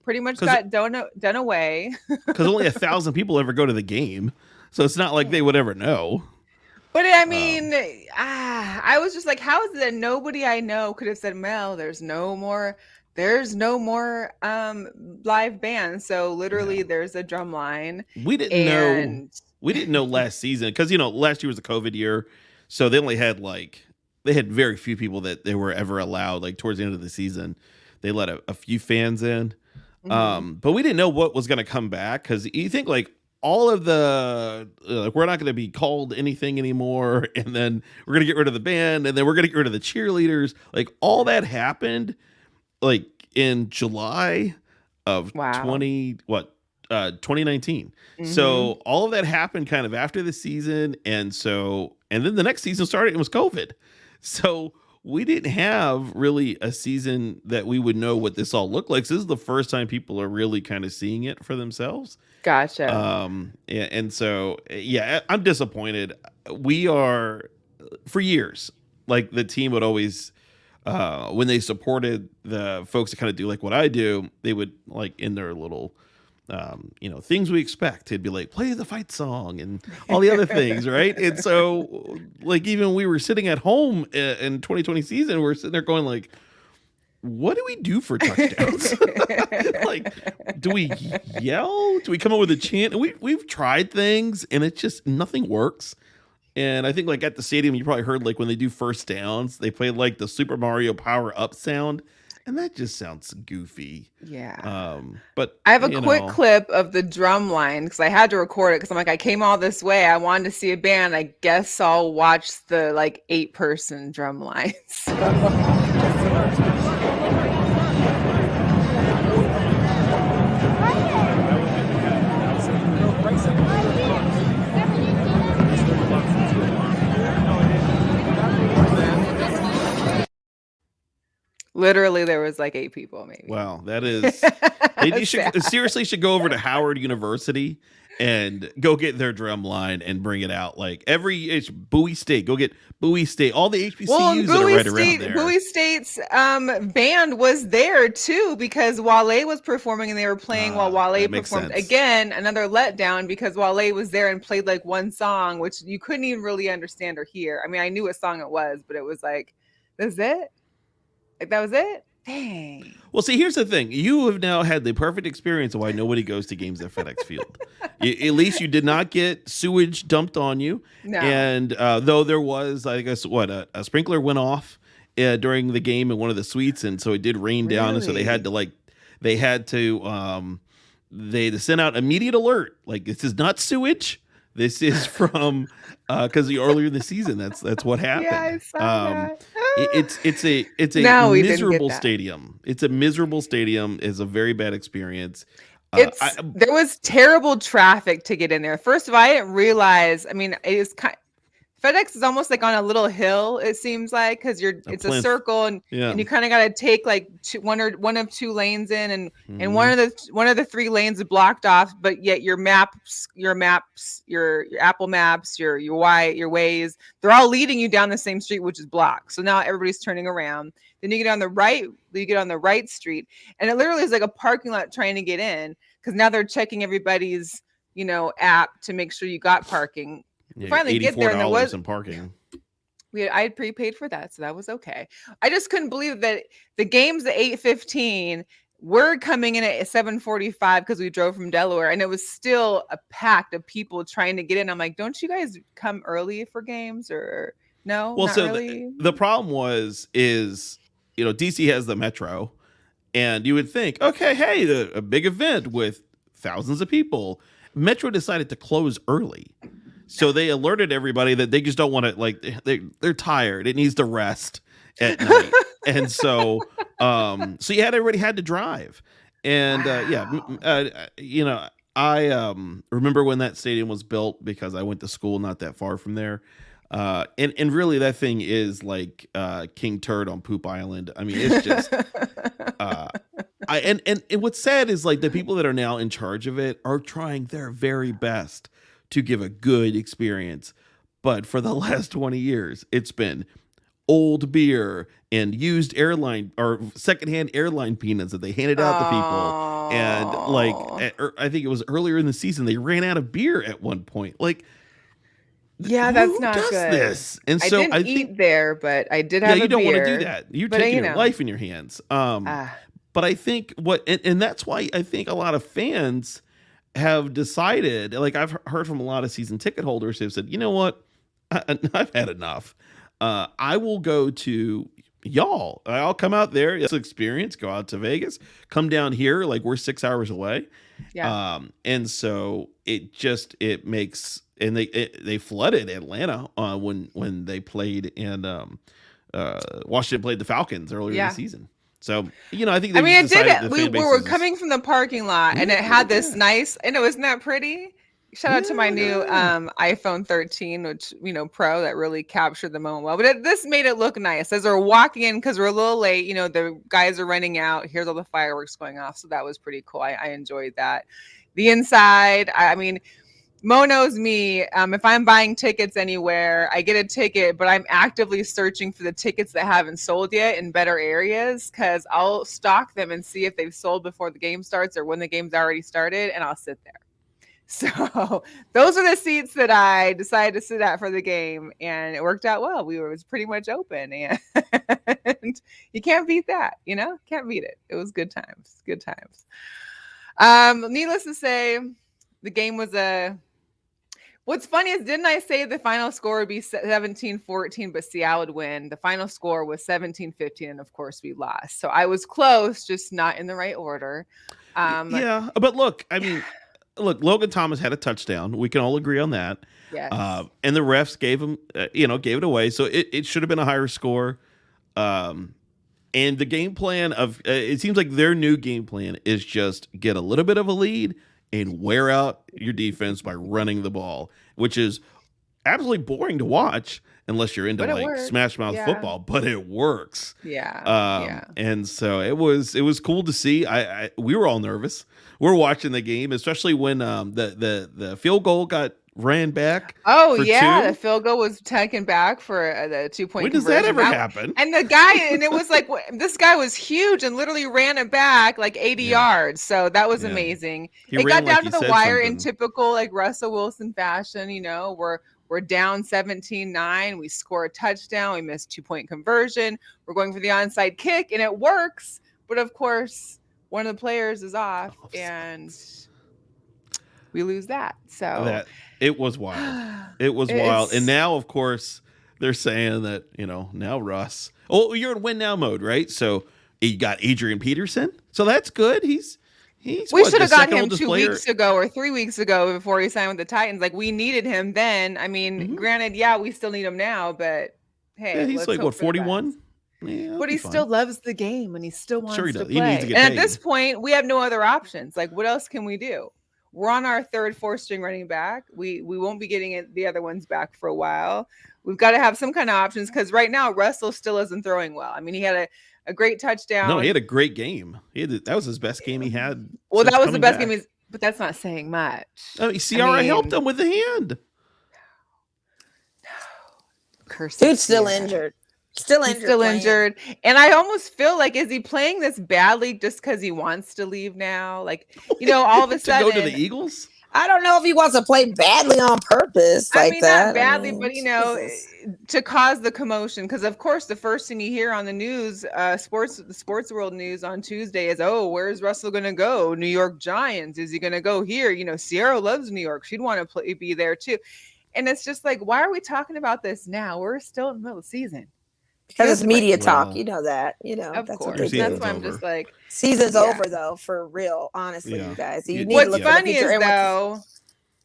S1: Pretty much got done away.
S3: Because only 1,000 people ever go to the game. So it's not like they would ever know.
S1: But I mean, I was just like, how is it that nobody I know could have said, Mel, there's no more live band. So literally there's a drum line.
S3: We didn't know last season, because last year was a COVID year. So they only had they had very few people that they were ever allowed. Like towards the end of the season, they let a few fans in. But we didn't know what was going to come back, because you think like all of the we're not going to be called anything anymore, and then we're going to get rid of the band, and then we're going to get rid of the cheerleaders. Like all that happened like in July of
S1: Wow.
S3: 2019.
S1: Mhm.
S3: So all of that happened kind of after the season, and then the next season started. It was COVID, so we didn't have really a season that we would know what this all looked like. So this is the first time people are really kind of seeing it for themselves.
S1: Gotcha.
S3: And so yeah, I'm disappointed. We are for years, like the team would always when they supported the folks that kind of do like what I do, they would like in their little things we expect. It'd be like, play the fight song and all the other things, right? And so, like, even we were sitting at home in 2020 season, we're sitting there going, like, what do we do for touchdowns? Like, do we yell? Do we come up with a chant? We've tried things, and it's just nothing works. And I think, like, at the stadium, you probably heard, like, when they do first downs, they play, like, the Super Mario Power Up sound. And that just sounds goofy.
S1: Yeah.
S3: But
S1: I have a quick clip of the drum line because I had to record it because I'm like, I came all this way. I wanted to see a band. I guess I'll watch the like 8-person drum lines. Literally, there was like 8 people, maybe.
S3: Wow, that is. They seriously should go over to Howard University and go get their drum line and bring it out. Like it's Bowie State. Go get Bowie State. All the HBCUs that are right around there.
S1: Bowie State's band was there too because Wale was performing and they were playing while Wale performed. Again, another letdown because Wale was there and played like one song, which you couldn't even really understand or hear. I mean, I knew what song it was, but it was like, that's it? Like that was it? Dang.
S3: Well, see, here's the thing. You have now had the perfect experience of why nobody goes to games at FedEx Field. At least you did not get sewage dumped on you.
S1: No.
S3: And though there was, I guess, a sprinkler went off during the game in one of the suites. And so it did rain down. And so they had to they sent out immediate alert. Like, this is not sewage. This is from because earlier in the season, that's what happened.
S1: Yeah, I saw that.
S3: It's a miserable stadium. It's a miserable stadium. It's a very bad experience.
S1: There was terrible traffic to get in there. First of all, I didn't realize. I mean, it is FedEx is almost like on a little hill. It seems like because it's a circle and you kind of got to take like one of 2 lanes in and one of the 3 lanes is blocked off. But yet your maps, your Apple Maps, your Waze, they're all leading you down the same street, which is blocked. So now everybody's turning around. Then you get on the right street, and it literally is like a parking lot trying to get in because now they're checking everybody's app to make sure you got parking.
S3: Yeah,
S1: finally get there and there was
S3: in parking.
S1: I had prepaid for that, so that was okay. I just couldn't believe that the game's at 8:15. We're coming in at 7:45 because we drove from Delaware, and it was still a pack of people trying to get in. I'm like, don't you guys come early for games or no?
S3: Well,
S1: not
S3: so
S1: really?
S3: the problem is DC has the Metro, and you would think, okay, hey, a big event with thousands of people. Metro decided to close early. So they alerted everybody that they just don't want to, like, they're tired. It needs to rest at night. And so everybody had to drive. And I remember when that stadium was built because I went to school not that far from there. And really that thing is like King Turd on Poop Island. I mean, it's just and what's sad is like the people that are now in charge of it are trying their very best to give a good experience. But for the last 20 years, it's been old beer and used airline or secondhand airline peanuts that they handed out to people. And like, I think it was earlier in the season, they ran out of beer at one point. Like,
S1: yeah, that's not good.
S3: This? And so
S1: I didn't eat there, but I did have
S3: you
S1: a
S3: don't
S1: beer.
S3: want to do that. You're taking your life in your hands. But I think and that's why I think a lot of fans have decided, like I've heard from a lot of season ticket holders who've said, you know what, I've had enough. I will go to, y'all. I'll come out there. It's an experience. Go out to Vegas. Come down here. Like we're 6 hours away.
S1: Yeah.
S3: And so it makes, and they flooded Atlanta when they played, and Washington played the Falcons earlier this season. So, I think
S1: it did. We were coming from the parking lot, and it had this nice, and it wasn't that pretty. Shout out to my new iPhone 13, which, Pro, that really captured the moment well. But this made it look nice. As we're walking in, because we're a little late, the guys are running out. Here's all the fireworks going off. So that was pretty cool. I enjoyed that. The inside, Mo knows me. If I'm buying tickets anywhere, I get a ticket, but I'm actively searching for the tickets that haven't sold yet in better areas, because I'll stalk them and see if they've sold before the game starts or when the game's already started, and I'll sit there. So those are the seats that I decided to sit at for the game, and it worked out well. It was pretty much open, and you can't beat that, can't beat it. It was good times. Needless to say, the game was what's funny is, didn't I say the final score would be 17-14, but Seattle would win? The final score was 17-15, and of course we lost. So I was close, just not in the right order.
S3: But look, Logan Thomas had a touchdown. We can all agree on that.
S1: Yes.
S3: And the refs gave it away. So it should have been a higher score. And the game plan it seems like their new game plan is just get a little bit of a lead and wear out your defense by running the ball, which is absolutely boring to watch unless you're into smash mouth football, but it works.
S1: Yeah.
S3: And so it was cool to see. We were all nervous. We're watching the game, especially when the field goal got ran back.
S1: Oh yeah, the field goal was taken back for the 2-point.
S3: When does that ever happen?
S1: And the guy, and it was like, this guy was huge and literally ran it back like 80 yards. So that was amazing. It got down to the wire in typical like Russell Wilson fashion. We're down 17-9. We score a touchdown. We miss 2-point conversion. We're going for the onside kick, and it works. But of course, one of the players is off, and we lose that. So
S3: it was wild. It was wild. And now, of course, they're saying that, now Russ. Oh, you're in win now mode, right? So you got Adrian Peterson. So that's good.
S1: We should have got him 2 weeks ago or 3 weeks ago before he signed with the Titans. Like, we needed him then. Granted, we still need him now, but hey,
S3: he's like, what, 41? Yeah,
S1: but he still loves the game, and he still wants to play.
S3: He needs to get
S1: and
S3: paid.
S1: At this point, we have no other options. Like, what else can we do? We're on our third, fourth string running back. We won't be getting the other ones back for a while. We've got to have some kind of options, because right now Russell still isn't throwing well. He had a great touchdown.
S3: No, he had a great game. That was his best game he had.
S1: Well, that was the best game, but that's not saying much.
S3: Ciara helped him with the hand.
S2: Dude's still injured. Still injured.
S1: And I almost feel like, is he playing this badly just because he wants to leave now? Like, all of a sudden.
S3: To go to the Eagles?
S2: I don't know if he wants to play badly on purpose like that.
S1: Not badly, but to cause the commotion. Because of course, the first thing you hear on the news, the sports world news on Tuesday is, oh, where's Russell going to go? New York Giants. Is he going to go here? Sierra loves New York. She'd want to be there too. And it's just like, why are we talking about this now? We're still in the middle of the season.
S2: Because it's media talk, that.
S1: Of
S2: that's
S1: course. That's why I'm just like,
S2: season's over though, for real. Honestly, you guys.
S1: What's funny is though,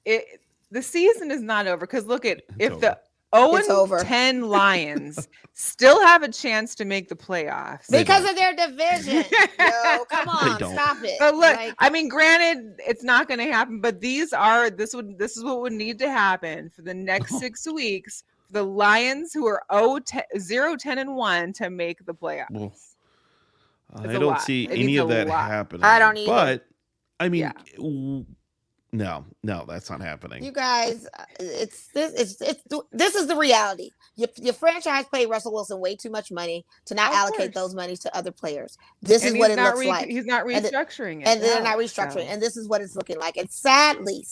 S1: the season is not over, because look at the 0-10 Lions still have a chance to make the playoffs
S2: because of their division. Yo, come on, stop it.
S1: But look, granted, it's not going to happen, but this is what would need to happen for the next 6 weeks. The Lions, who are 0-10-1, to make the playoffs.
S3: Well, I don't see any of that happening.
S2: I don't either.
S3: But no, that's not happening.
S2: You guys, this is the reality. Your franchise paid Russell Wilson way too much money to not allocate those monies to other players. This is what it looks like.
S1: He's not restructuring it.
S2: And they're not restructuring. And this is what it's looking like. And sadly,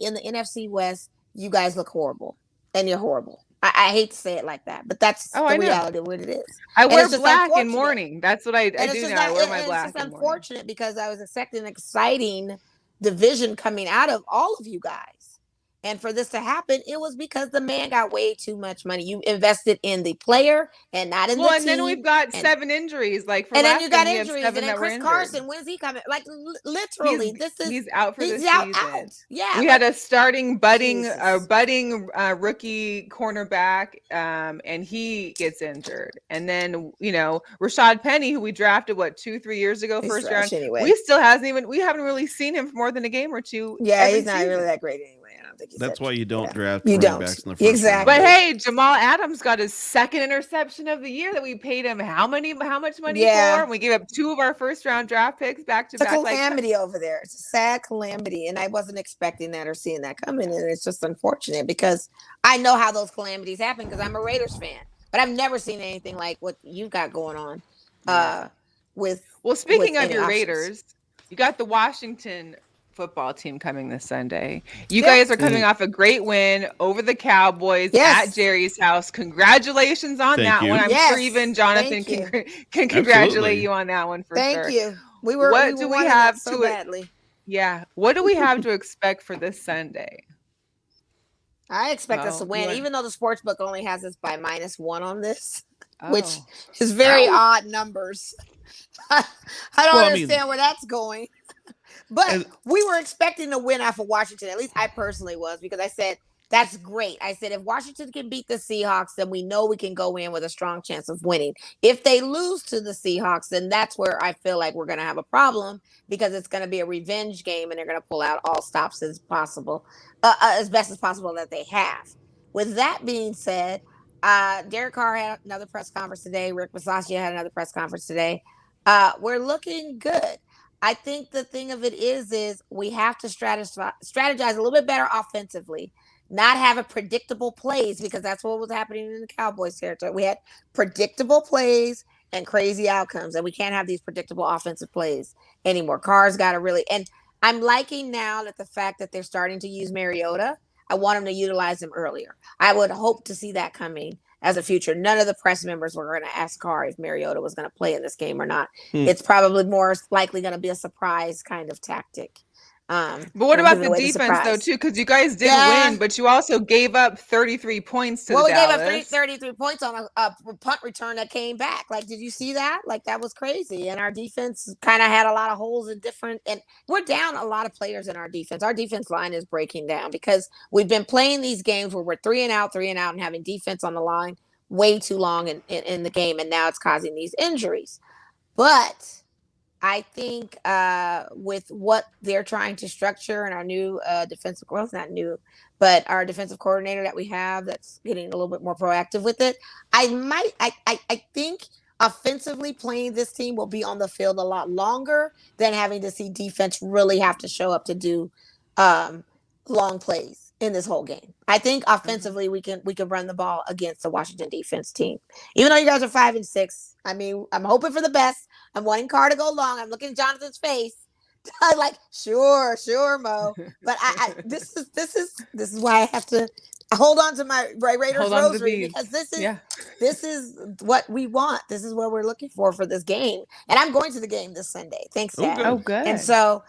S2: in the NFC West, you guys look horrible. And you're horrible. I hate to say it like that, but that's the reality of what it is.
S1: I wear black in mourning. That's what I do now. I wear my black.
S2: It's just unfortunate, because I was expecting an exciting division coming out of all of you guys, And for this to happen, it was because the man got way too much money. You invested in the player and not in the team.
S1: And then we've got 7 injuries. Like for
S2: and
S1: last
S2: then you got
S1: game, we have
S2: injuries.
S1: 7
S2: And then
S1: that were
S2: Chris
S1: injured.
S2: Carson, when's he coming? Like literally,
S1: he's out for the season.
S2: Out. Yeah,
S1: we had a starting budding rookie cornerback, and he gets injured. And then Rashad Penny, who we drafted 2-3 years ago, first round.
S2: Anyway.
S1: We haven't really seen him for more than a game or two.
S2: Yeah, he's not really that great anyway. I don't think
S3: that's why you don't draft
S2: running
S3: backs in the first round.
S1: But hey, Jamal Adams got his 2nd interception of the year that we paid him how much money for? And we gave up 2 of our first round draft picks back to back.
S2: It's a calamity over there. It's a sad calamity, and I wasn't expecting that or seeing that coming. And it's just unfortunate because I know how those calamities happen because I'm a Raiders fan, but I've never seen anything like what you've got going on.
S1: Speaking of your Raiders, you got the Washington football team coming this Sunday. You guys are coming off a great win over the Cowboys at Jerry's house. Congratulations on that one. I'm sure even Jonathan can congratulate you on that one for sure.
S2: Thank you.
S1: What do we have
S2: so badly?
S1: Yeah. What do we have to expect for this Sunday?
S2: I expect us to win, even though the sports book only has us by -1 on this, which is very odd numbers. I don't understand where that's going. But we were expecting to win off of Washington. At least I personally was, because I said, that's great. I said, if Washington can beat the Seahawks, then we know we can go in with a strong chance of winning. If they lose to the Seahawks, then that's where I feel like we're going to have a problem, because it's going to be a revenge game and they're going to pull out all stops as possible, as best as possible that they have. With that being said, Derek Carr had another press conference today. Rick Bisaccia had another press conference today. We're looking good. I think the thing of it is we have to strategize a little bit better offensively, not have a predictable plays, because that's what was happening in the Cowboys territory. We had predictable plays and crazy outcomes, and we can't have these predictable offensive plays anymore. Carr's got to really, and I'm liking now that the fact that they're starting to use Mariota. I want them to utilize him earlier. I would hope to see that coming as a future. None of the press members were going to ask Carr if Mariota was going to play in this game or not. It's probably more likely going to be a surprise kind of tactic.
S1: But what about the defense, though, too? Because you guys did win, but you also gave up 33 points to the Dallas.
S2: Well, we gave up 33 points on a punt return that came back. Like, did you see that? Like, that was crazy. And our defense kind of had a lot of holes in and we're down a lot of players in our defense. Our defense line is breaking down because we've been playing these games where we're 3 and out, and having defense on the line way too long in the game. And now it's causing these injuries. But I think with what they're trying to structure and our new defensive, well, it's not new, but our defensive coordinator that we have that's getting a little bit more proactive with it, I think offensively playing this team will be on the field a lot longer than having to see defense really have to show up to do long plays in this whole game. I think offensively we can run the ball against the Washington defense team. Even though you guys are 5-6, I mean, I'm hoping for the best. I'm wanting Carr to go long. I'm looking at Jonathan's face. I'm like, sure, Mo. But this is why I have to hold on to my Raiders rosary, because this is what we want. This is what we're looking for this game. And I'm going to the game this Sunday. Thanks, Dad.
S1: Oh, good.
S2: And so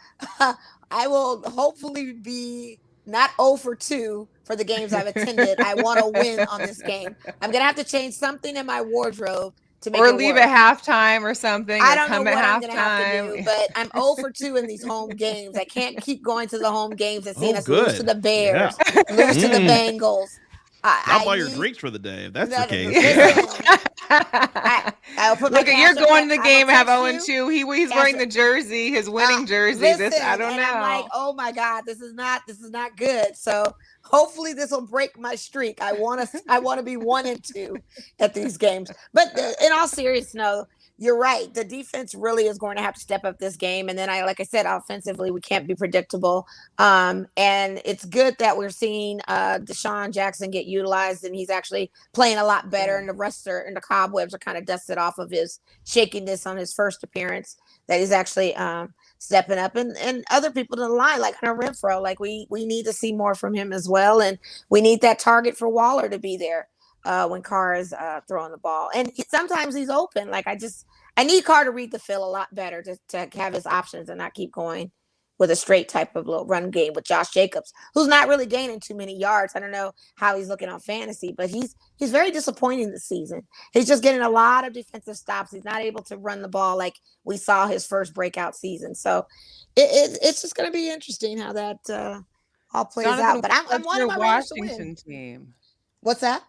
S2: I will hopefully be not 0 for 2 for the games I've attended. I want to win on this game. I'm going to have to change something in my wardrobe to make it
S1: leave
S2: work.
S1: at halftime or something.
S2: I don't know what I'm going to have to do, but I'm 0 for 2 in these home games. I can't keep going to the home games and seeing us lose to the Bears, lose to the Bengals.
S3: I'll buy your drinks for the day if that's the case.
S1: Look, you're going to the game and have 0-2. He's wearing the jersey, his winning jersey.
S2: Listen,
S1: I don't know.
S2: I'm like, oh my God, this is not good. So hopefully this will break my streak. I want to be 1-2 at these games. But in all seriousness, no, you're right. The defense really is going to have to step up this game. And then like I said, offensively, we can't be predictable. And it's good that we're seeing Deshaun Jackson get utilized, and he's actually playing a lot better. And the rest and the cobwebs are kind of dusted off of his shakiness on his first appearance, that he's actually stepping up, and other people in the line like Hunter Renfrow. Like we need to see more from him as well. And we need that target for Waller to be there when Carr is throwing the ball. And sometimes he's open. Like I need Carr to read the field a lot better to have his options and not keep going with a straight type of little run game with Josh Jacobs, who's not really gaining too many yards. I don't know how he's looking on fantasy, but he's very disappointing this season. He's just getting a lot of defensive stops. He's not able to run the ball like we saw his first breakout season. So it's just going to be interesting how that all plays
S1: Jonathan,
S2: out. But I'm
S1: what's
S2: wanting
S1: your
S2: my Raiders to
S1: Washington
S2: win.
S1: team?
S2: What's that?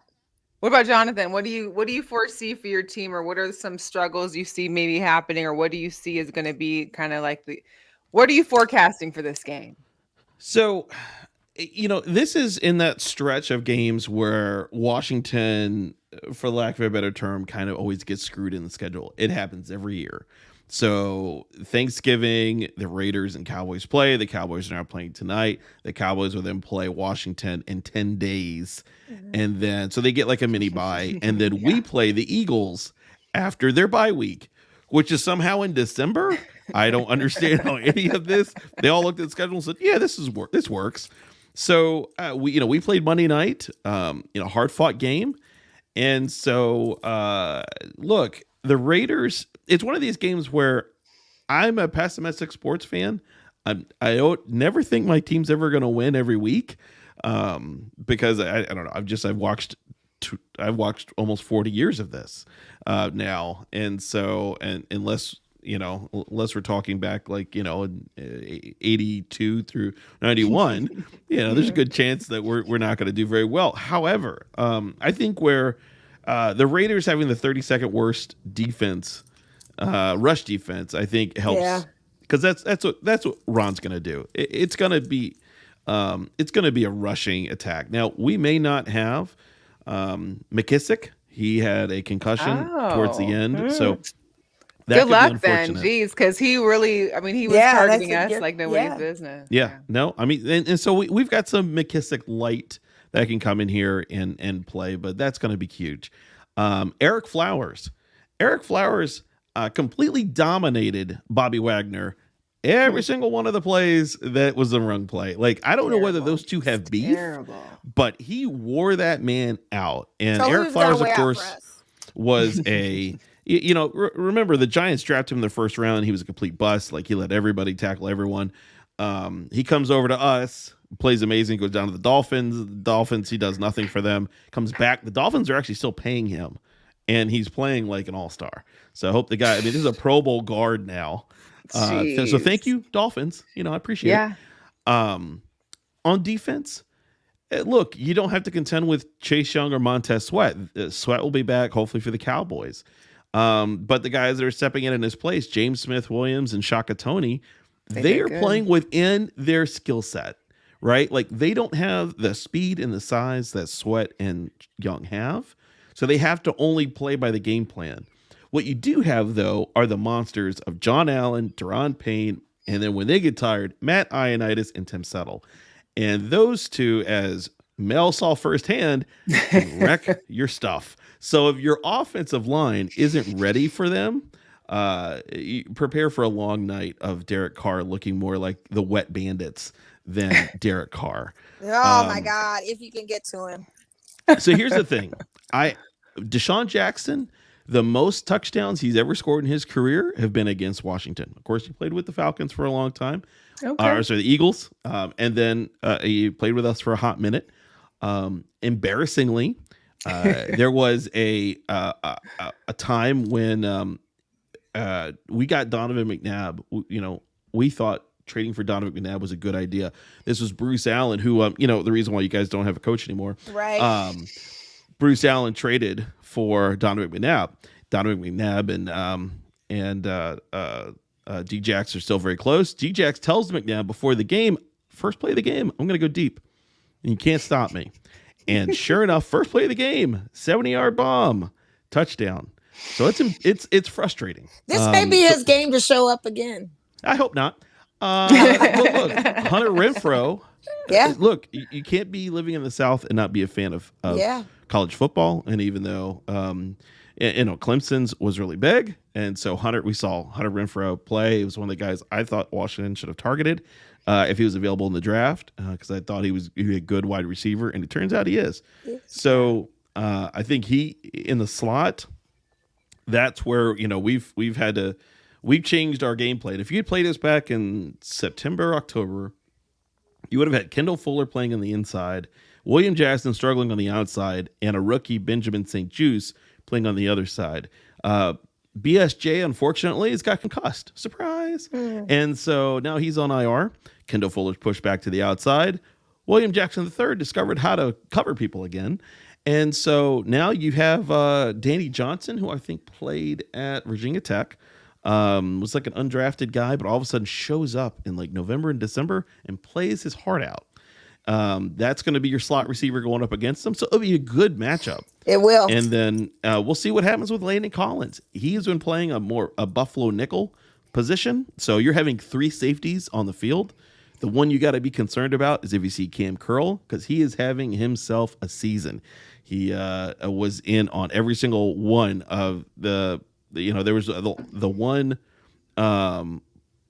S1: What about Jonathan? What do you foresee for your team, or what are some struggles you see maybe happening, or what do you see is going to be kind of like what are you forecasting for this game?
S3: So, this is in that stretch of games where Washington, for lack of a better term, kind of always gets screwed in the schedule. It happens every year. So Thanksgiving, the Raiders and Cowboys play. The Cowboys are not playing tonight. The Cowboys will then play Washington in 10 days. And then, so they get like a mini bye. And then we play the Eagles after their bye week, which is somehow in December. I don't understand how any of this. They all looked at the schedule and said, yeah, this works. So we played Monday night, hard fought game. And so, look, the Raiders, it's one of these games where I'm a pessimistic sports fan. I don't never think my team's ever going to win every week, because I don't know. I've watched almost 40 years of this now, and so unless we're talking back like in 82 through 91, there's a good chance that we're not going to do very well. However, I think where the Raiders having the 32nd worst defense, rush defense, I think helps, because that's what Ron's going to do. It's going to be a rushing attack. Now we may not have McKissick. He had a concussion towards the end, so that
S1: good luck then. Jeez, because he really, he was targeting us like nobody's business.
S3: Yeah, no, and so we've got some McKissick light that can come in here and play, but that's going to be huge. Eric Flowers completely dominated Bobby Wagner every single one of the plays that was the wrong play. Like, I don't know whether those two have beef, but he wore that man out. And so Eric Flowers, of course, was a, remember the Giants drafted him in the first round. He was a complete bust. Like, he let everybody tackle everyone. He comes over to us, plays amazing, goes down to the Dolphins. He does nothing for them, comes back. The Dolphins are actually still paying him, and he's playing like an all-star. So I hope the guy, this is a Pro Bowl guard now. So thank you, Dolphins. I appreciate it. On defense, look, you don't have to contend with Chase Young or Montez Sweat. Sweat will be back, hopefully, for the Cowboys. But the guys that are stepping in his place, James Smith-Williams and Shaka Toney, they are playing within their skill set, right? Like, they don't have the speed and the size that Sweat and Young have. So they have to only play by the game plan. What you do have, though, are the monsters of John Allen, Deron Payne, and then when they get tired, Matt Ioannidis and Tim Settle. And those two, as Mel saw firsthand, can wreck your stuff. So if your offensive line isn't ready for them, you prepare for a long night of Derek Carr looking more like the Wet Bandits than Derek Carr.
S2: Oh, my God, if you can get to him.
S3: So here's the thing. Deshaun Jackson, the most touchdowns he's ever scored in his career have been against Washington. Of course, he played with the Falcons for a long time. The Eagles. And then he played with us for a hot minute. Embarrassingly, there was a time when we got Donovan McNabb. We thought trading for Donovan McNabb was a good idea. This was Bruce Allen, who, the reason why you guys don't have a coach anymore.
S2: Right.
S3: Bruce Allen traded for Donovan McNabb. Donovan McNabb and D-Jax are still very close. D-Jax tells McNabb before the game, first play of the game, I'm going to go deep. And you can't stop me. And sure enough, first play of the game, 70-yard bomb, touchdown. So it's frustrating.
S2: This may be his game to show up again.
S3: I hope not. Look, Hunter Renfrow.
S2: Yeah.
S3: Look, you can't be living in the South and not be a fan of college football. And even though, Clemson's was really big. And so we saw Hunter Renfrow play. He was one of the guys I thought Washington should have targeted if he was available in the draft, because I thought he was a good wide receiver. And it turns out he is. Yes. So I think he in the slot, that's where, we've had to we've changed our game plan. If you had played us back in September, October, you would have had Kendall Fuller playing on the inside, William Jackson struggling on the outside, and a rookie, Benjamin St. Juice, playing on the other side. BSJ, unfortunately, has got concussed. Surprise. And so now he's on IR. Kendall Fuller's pushed back to the outside. William Jackson III discovered how to cover people again. And so now you have Danny Johnson, who I think played at Virginia Tech. Was like an undrafted guy, but all of a sudden shows up in like November and December and plays his heart out. That's going to be your slot receiver going up against him. So it'll be a good matchup.
S2: It will.
S3: And then we'll see what happens with Landon Collins. He's been playing a Buffalo nickel position. So you're having 3 safeties on the field. The one you got to be concerned about is if you see Cam Curl, because he is having himself a season. He was in on every single one of there was the one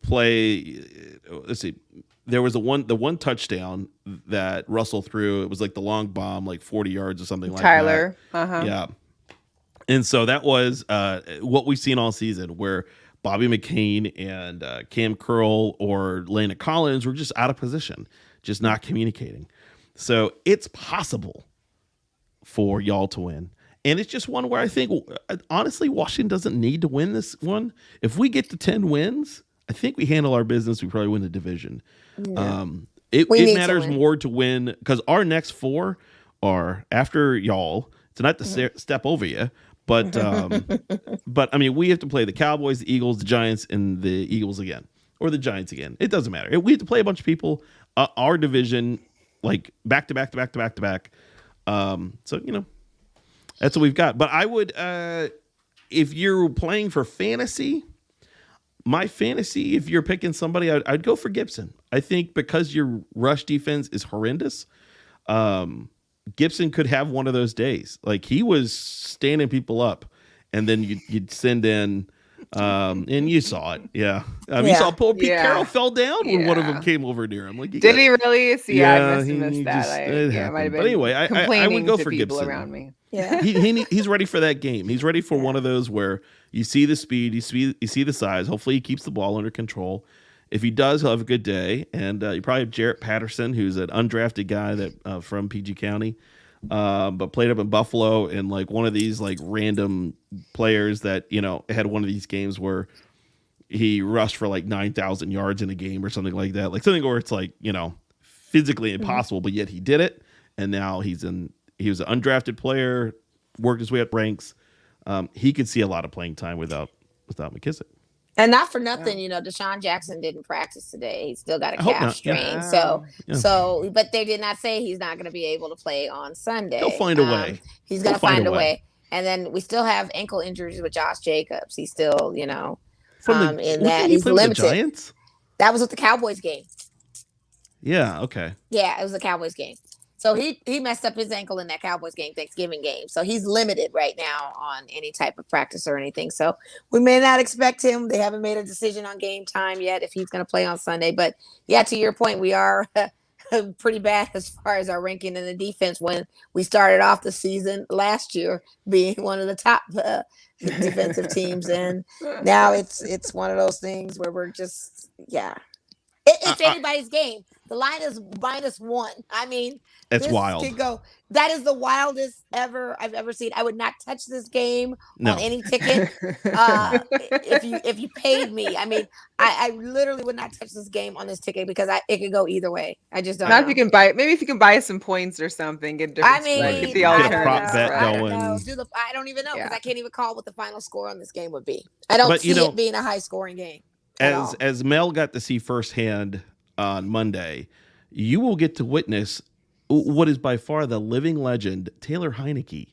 S3: play. Let's see. There was the one touchdown that Russell threw. It was like the long bomb, like 40 yards or something like that.
S1: Tyler. Uh-huh.
S3: Yeah. And so that was what we've seen all season, where Bobby McCain and Cam Curl or Landon Collins were just out of position, just not communicating. So it's possible for y'all to win. And it's just one where I think, honestly, Washington doesn't need to win this one. If we get to 10 wins, I think we handle our business. We probably win the division.
S2: Yeah.
S3: It matters more to win, because our next 4 are after y'all. It's not to step over you, but I mean, we have to play the Cowboys, the Eagles, the Giants, and the Eagles again, or the Giants again. It doesn't matter. We have to play a bunch of people. Our division, like back to back to back to back to back. So that's what we've got. But I would, if you're playing for fantasy, my fantasy, if you're picking somebody, I'd go for Gibson. I think because your rush defense is horrendous, Gibson could have one of those days. Like, he was standing people up, and then you'd send in, and you saw it. Yeah. You saw Pete Carroll fell down when one of them came over near him. Like,
S1: did he really? See, I must have missed that. It might have been.
S3: But anyway, I would go for Gibson.
S1: Around me.
S2: Yeah.
S3: He's ready for that game. He's ready for one of those where you see the speed, you see the size. Hopefully he keeps the ball under control. If he does, he'll have a good day. And you probably have Jarrett Patterson, who's an undrafted guy that from PG County, but played up in Buffalo, and like one of these like random players that had one of these games where he rushed for like 9,000 yards in a game or something like that. Like something where it's like physically impossible, but yet he did it. And now he was an undrafted player, worked his way up ranks. He could see a lot of playing time without McKissick.
S2: And not for nothing, Deshaun Jackson didn't practice today. He's still got a calf strain.
S1: Yeah.
S2: So, but they did not say he's not going to be able to play on Sunday.
S3: He'll find a way.
S2: He's going to find a way. And then we still have ankle injuries with Josh Jacobs. He's still, in that he's limited.
S3: The Giants?
S2: That was with the Cowboys game.
S3: Yeah. Okay.
S2: Yeah, it was a Cowboys game. So he messed up his ankle in that Cowboys game, Thanksgiving game. So he's limited right now on any type of practice or anything. So we may not expect him. They haven't made a decision on game time yet if he's going to play on Sunday. But yeah, to your point, we are pretty bad as far as our ranking in the defense when we started off the season last year being one of the top defensive teams. And now it's one of those things where we're just, it's anybody's game. The line is -1. I mean,
S3: it's wild.
S2: That is the wildest I've ever seen. I would not touch this game on any ticket. If you paid me, I mean, I literally would not touch this game on this ticket because it could go either way. I just don't know.
S1: If you can buy some points or something. Get different.
S3: Get the prop bet going.
S2: I don't even know because I can't even call what the final score on this game would be. I don't see it being a high scoring game.
S3: As Mel got to see firsthand on Monday, you will get to witness what is by far the living legend, Taylor Heineke.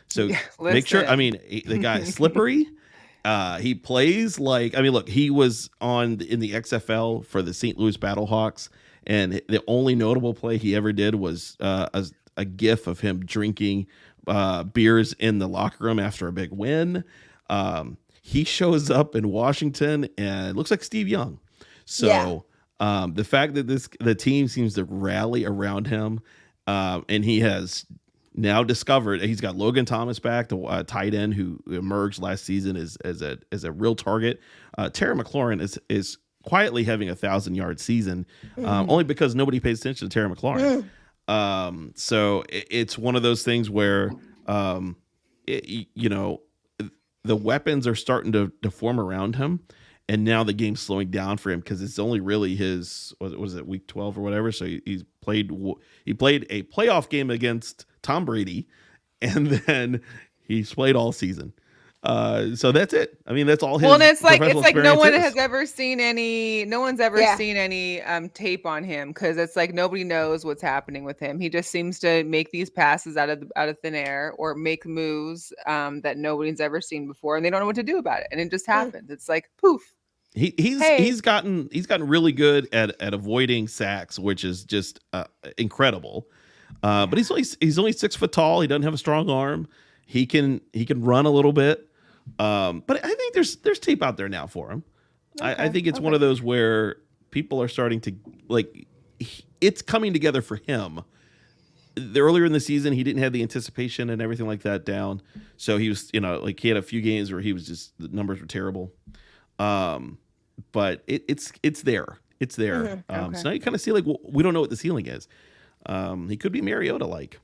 S3: So make sure, the guy is slippery. He plays look, he was in the XFL for the St. Louis Battlehawks, and the only notable play he ever did was a gif of him drinking beers in the locker room after a big win. He shows up in Washington and looks like Steve Young. So the fact that the team seems to rally around him, and he has now discovered he's got Logan Thomas back, the tight end who emerged last season as a real target. Terry McLaurin is quietly having 1,000-yard season, only because nobody pays attention to Terry McLaurin. So it's one of those things where, the weapons are starting to form around him, and now the game's slowing down for him because it's only really his, was it week 12 or whatever? So he played a playoff game against Tom Brady, and then he's played all season. So that's it. I mean, that's all his.
S1: Well, and it's like no one
S3: is.
S1: has ever seen any. No one's ever seen any tape on him because it's like nobody knows what's happening with him. He just seems to make these passes out of thin air or make moves that nobody's ever seen before, and they don't know what to do about it, and it just happens. It's like poof.
S3: He's gotten really good at avoiding sacks, which is just incredible. But he's only 6 foot tall. He doesn't have a strong arm. He can run a little bit. But I think there's tape out there now for him. Okay, I think it's one of those where people are starting to it's coming together for him. Earlier in the season, he didn't have the anticipation and everything like that down. So he was, he had a few games where he was just, the numbers were terrible. But it's there. It's there.
S1: Okay.
S3: So now you kind of see we don't know what the ceiling is. He could be Mariota like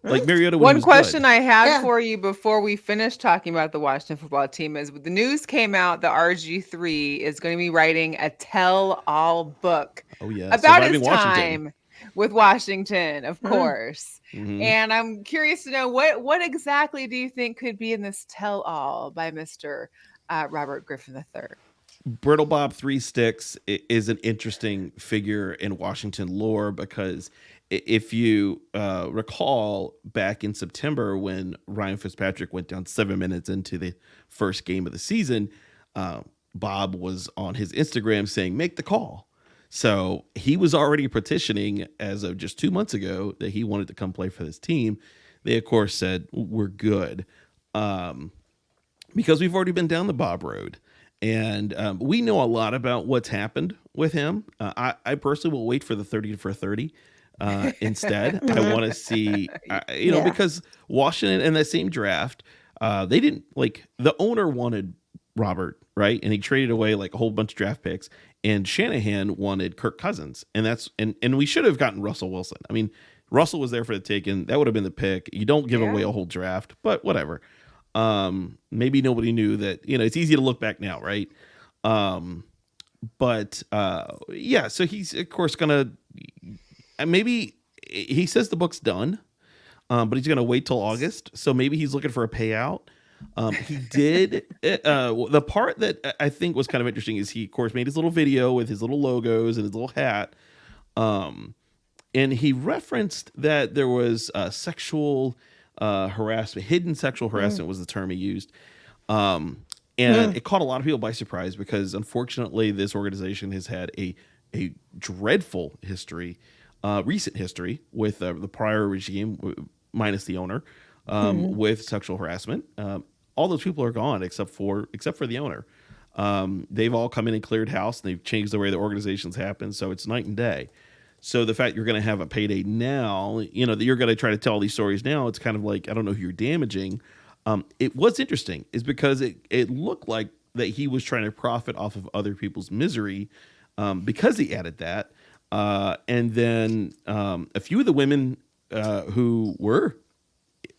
S3: Mariota.
S1: One question I had for you before we finish talking about the Washington football team is the news came out that RG3 is going to be writing a tell-all book about his time with Washington, of course. And I'm curious to know what exactly do you think could be in this tell-all by Mr. Robert Griffin III?
S3: Brittle Bob Three Sticks is an interesting figure in Washington lore because if you recall back in September when Ryan Fitzpatrick went down 7 minutes into the first game of the season, Bob was on his Instagram saying, make the call. So he was already petitioning as of just 2 months ago that he wanted to come play for this team. They, of course, said, we're good because we've already been down the Bob road. And we know a lot about what's happened with him. I personally will wait for the 30 for 30. Instead, I want to see, because Washington in that same draft, they didn't the owner wanted Robert, right? And he traded away a whole bunch of draft picks, and Shanahan wanted Kirk Cousins. And and we should have gotten Russell Wilson. I mean, Russell was there for the taking. That would have been the pick. You don't give away a whole draft, but whatever. Maybe nobody knew that, it's easy to look back now, right? So he's of course gonna, maybe he says the book's done, but he's gonna wait till August. So maybe he's looking for a payout. He did, the part that I think was kind of interesting is he of course made his little video with his little logos and his little hat. And he referenced that there was sexual harassment, hidden sexual harassment was the term he used. And it caught a lot of people by surprise because unfortunately this organization has had a dreadful history, recent history with the prior regime, minus the owner, with sexual harassment. All those people are gone except for the owner. They've all come in and cleared house, and they've changed the way the organizations happen. So it's night and day. So the fact you're going to have a payday now, that you're going to try to tell these stories now, it's kind of like, I don't know who you're damaging. It was interesting is because it looked like that he was trying to profit off of other people's misery because he added that. And then a few of the women who were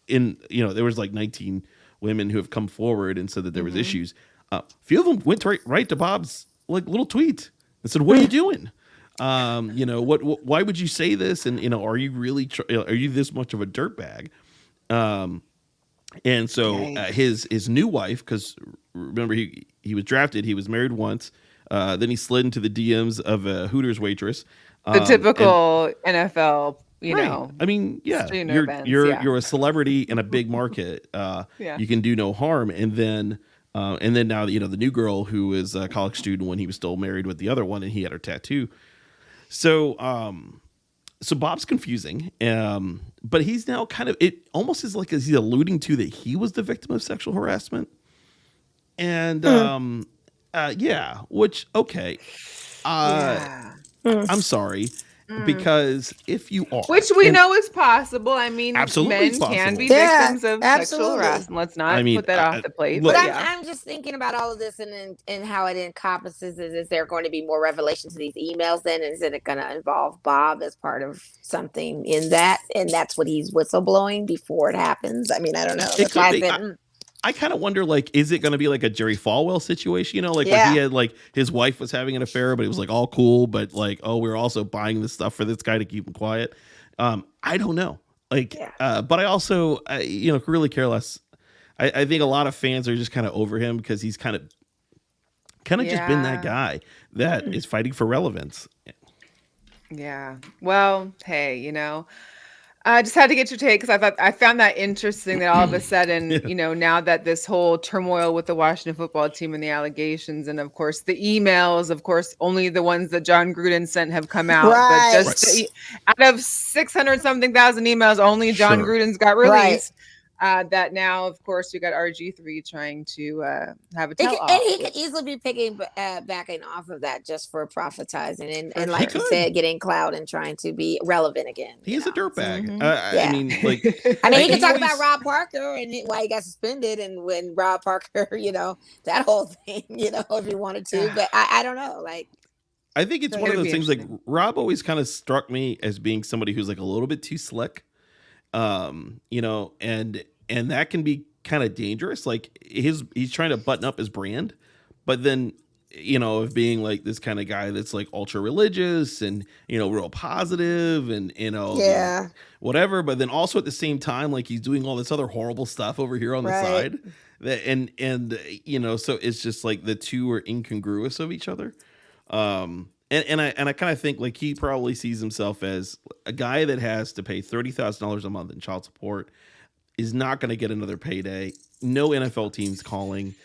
S3: in, there was 19 women who have come forward and said that there was issues. A few of them went right to Bob's little tweet and said, what are you doing? Why would you say this? And, are you really, are you this much of a dirtbag? And so his new wife, because remember he was drafted, he was married once. Then he slid into the DMs of a Hooters waitress.
S1: The typical NFL,
S3: right. I mean, you're a celebrity in a big market. You can do no harm. And then now, the new girl who is a college student when he was still married with the other one and he had her tattoo. So Bob's confusing, but he's now kind of, it almost is like, is he alluding to that he was the victim of sexual harassment? And, which, okay. I'm sorry. Because if you are,
S1: which we know is possible. I mean,
S3: absolutely
S1: men
S3: possible.
S1: can be
S2: Yeah,
S1: victims of
S2: absolutely.
S1: sexual harassment. Let's not put that off the plate.
S3: look,
S2: But
S1: yeah.
S2: I'm just thinking about all of this and how it encompasses. Is there going to be more revelations of these emails then? Is it going to involve Bob as part of something in that? And that's what he's whistleblowing before it happens? I mean, I don't know.
S3: It could be. I kind of wonder, like, is it going to be like a Jerry Falwell situation? You know, like where he had like his wife was having an affair, but it was like all cool. But like, oh, we're also buying this stuff for this guy to keep him quiet. I don't know. Like, but I also, really care less. I think a lot of fans are just kind of over him because he's kind of just been that guy that is fighting for relevance.
S1: Yeah. Well, hey, I just had to get your take because I found that interesting that all of a sudden, now that this whole turmoil with the Washington football team and the allegations, and of course the emails, of course, only the ones that John Gruden sent have come out, but just out of 600 something thousand emails, only John Gruden's got released. That now, of course, you got RG3 trying to have a tell-off.
S2: And he could easily be backing off of that just for profitizing and like you said, getting clout and trying to be relevant again.
S3: He's a dirtbag.
S1: Mm-hmm.
S3: I mean, like,
S2: he could talk about Rob Parker and why he got suspended and when Rob Parker, that whole thing, if he wanted to. But I don't know. Like,
S3: I think it's one of those things. Like, Rob always kind of struck me as being somebody who's like a little bit too slick. And that can be kind of dangerous. Like he's trying to button up his brand, but then, of being like this kind of guy that's like ultra religious and, real positive and, whatever. But then also at the same time, like he's doing all this other horrible stuff over here on the side so it's just like the two are incongruous of each other. And I kind of think like he probably sees himself as a guy that has to pay $30,000 a month in child support, is not going to get another payday. No NFL teams calling.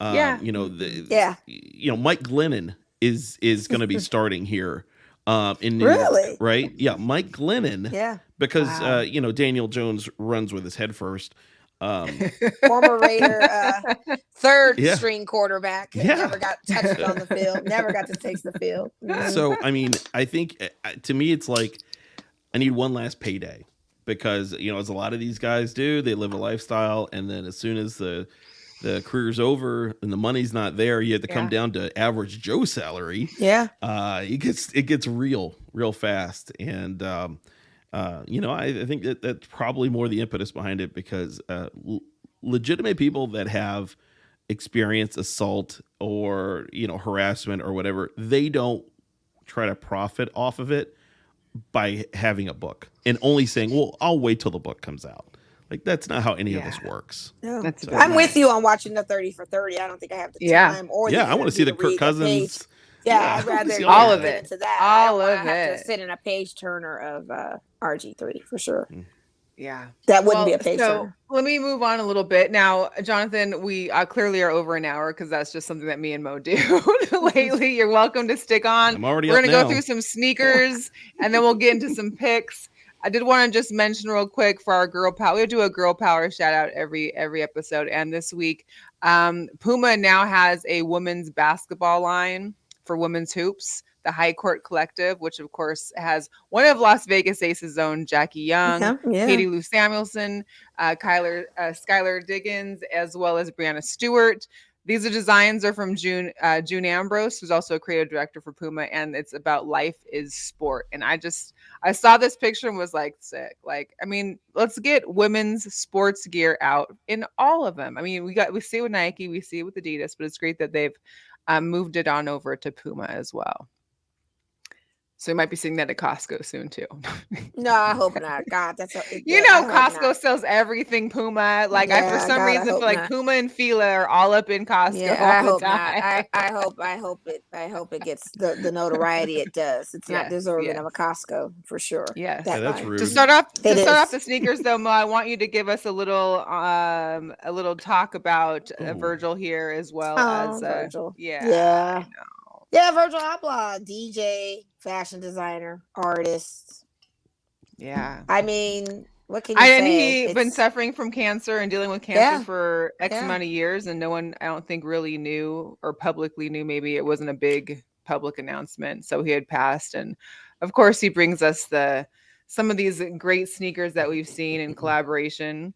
S3: Mike Glennon is going to be starting here in New York, right? Yeah, Mike Glennon.
S2: Yeah,
S3: because Daniel Jones runs with his head first.
S2: Former Raider, third string quarterback, never got touched on the field, never got to taste the field.
S3: So, I mean, I think to me, it's like I need one last payday because, as a lot of these guys do, they live a lifestyle. And then as soon as the career's over and the money's not there, you have to come down to average Joe salary.
S2: Yeah.
S3: It gets real fast. And, I think that's probably more the impetus behind it because legitimate people that have experienced assault or, harassment or whatever, they don't try to profit off of it by having a book and only saying, well, I'll wait till the book comes out. Like, that's not how any of this works.
S2: No. I'm with you on watching the 30 for 30. I don't think I have the time or the
S3: I want to see the Kirk Cousins.
S2: I'd rather
S1: all of it.
S2: Into that.
S1: All of it.
S2: Have to sit in a page turner of RG3 for sure.
S1: Yeah,
S2: that wouldn't be a page turner.
S1: Let me move on a little bit now, Jonathan. We clearly are over an hour because that's just something that me and Mo do lately. You're welcome to stick on.
S3: I'm already.
S1: We're gonna go through some sneakers and then we'll get into some picks. I did want to just mention real quick for our girl power. We do a girl power shout out every episode, and this week, Puma now has a women's basketball line for women's hoops. The High Court Collective, which of course has one of Las Vegas Aces' own Jackie Young, Katie Lou Samuelson, Skylar Diggins, as well as Brianna Stewart. These designs are from June Ambrose, who's also a creative director for Puma, and it's about life is sport. And I saw this picture and was like, sick. Like, I mean, let's get women's sports gear out in all of them. I mean, we see it with Nike, we see it with Adidas, but it's great that they've moved it on over to Puma as well. So you might be seeing that at Costco soon too.
S2: No, I hope not. God, that's
S1: Costco sells everything Puma. Like for some reason feel like Puma and Fila are all up in Costco.
S2: Yeah, I hope not. I hope it gets the notoriety it does. It's not deserving of a Costco for sure.
S1: Yes,
S3: that's rude.
S1: To start off the sneakers though, Mo, I want you to give us a little talk about Virgil here as well as
S2: Virgil.
S1: Yeah.
S2: Yeah, Virgil Abloh, DJ, fashion designer, artist.
S1: Yeah.
S2: I mean, what can you say?
S1: And he's been suffering from cancer and dealing with cancer for X amount of years, and no one, I don't think, really knew or publicly knew. Maybe it wasn't a big public announcement. So he had passed, and of course, he brings us some of these great sneakers that we've seen in collaboration.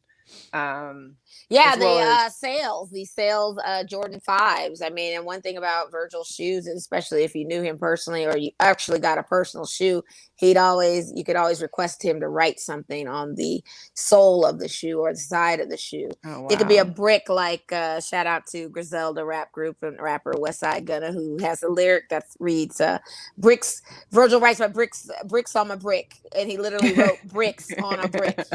S2: Yeah,
S1: well
S2: these sales, Jordan 5s. I mean, and one thing about Virgil's shoes, especially if you knew him personally or you actually got a personal shoe, you could always request him to write something on the sole of the shoe or the side of the shoe.
S1: Oh, wow.
S2: It could be a brick, like shout out to Griselda rap group and rapper Westside Gunna, who has a lyric that reads bricks. Virgil writes my bricks on my brick, and he literally wrote bricks on a brick,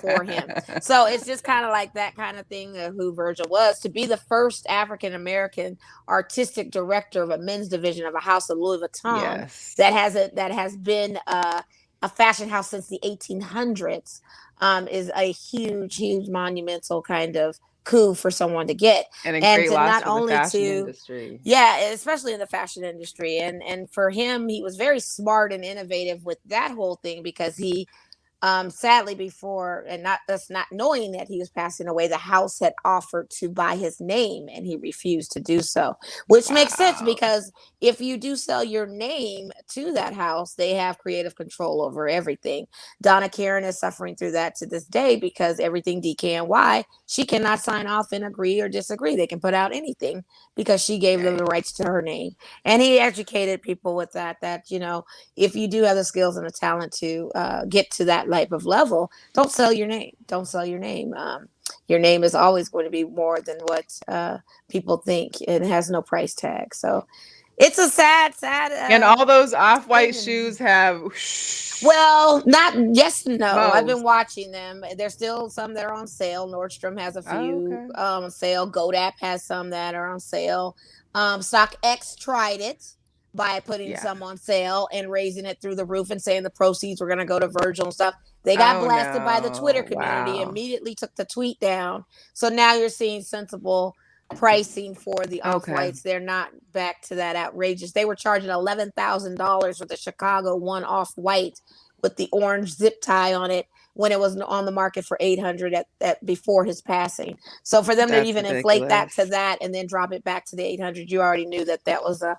S2: for him. So it's just kind of like that kind of thing of who Virgil was, to be the first African American artistic director of a men's division of a house of Louis Vuitton.
S1: Yes.
S2: that has been a fashion house since the 1800s, is a huge monumental kind of coup for someone to get,
S1: and a
S2: and
S1: great
S2: to
S1: loss
S2: not
S1: for
S2: only
S1: the fashion
S2: to
S1: industry.
S2: yeah, especially in the fashion industry, and for him, he was very smart and innovative with that whole thing, because he sadly, before, and not knowing that he was passing away, the house had offered to buy his name, and he refused to do so, which makes sense, because if you do sell your name to that house, they have creative control over everything. Donna Karen is suffering through that to this day, because everything DKNY, she cannot sign off and agree or disagree. They can put out anything because she gave them the rights to her name. And he educated people with that if you do have the skills and the talent to get to that type of level, don't sell your name. Your name is always going to be more than what people think. It has no price tag. So it's a sad
S1: and all those off-white shoes have
S2: well, not yes and no.
S1: Most.
S2: I've been watching them. There's still some that are on sale. Nordstrom has a few on sale. Godap has some that are on sale. StockX tried it by putting some on sale and raising it through the roof and saying the proceeds were going to go to Virgil and stuff. They got blasted by the Twitter community, immediately took the tweet down. So now you're seeing sensible pricing for the off-whites. They're not back to that outrageous. They were charging $11,000 for the Chicago one off-white with the orange zip tie on it when it was on the market for $800 at before his passing. So for them to even inflate that to that and then drop it back to the $800, you already knew that was a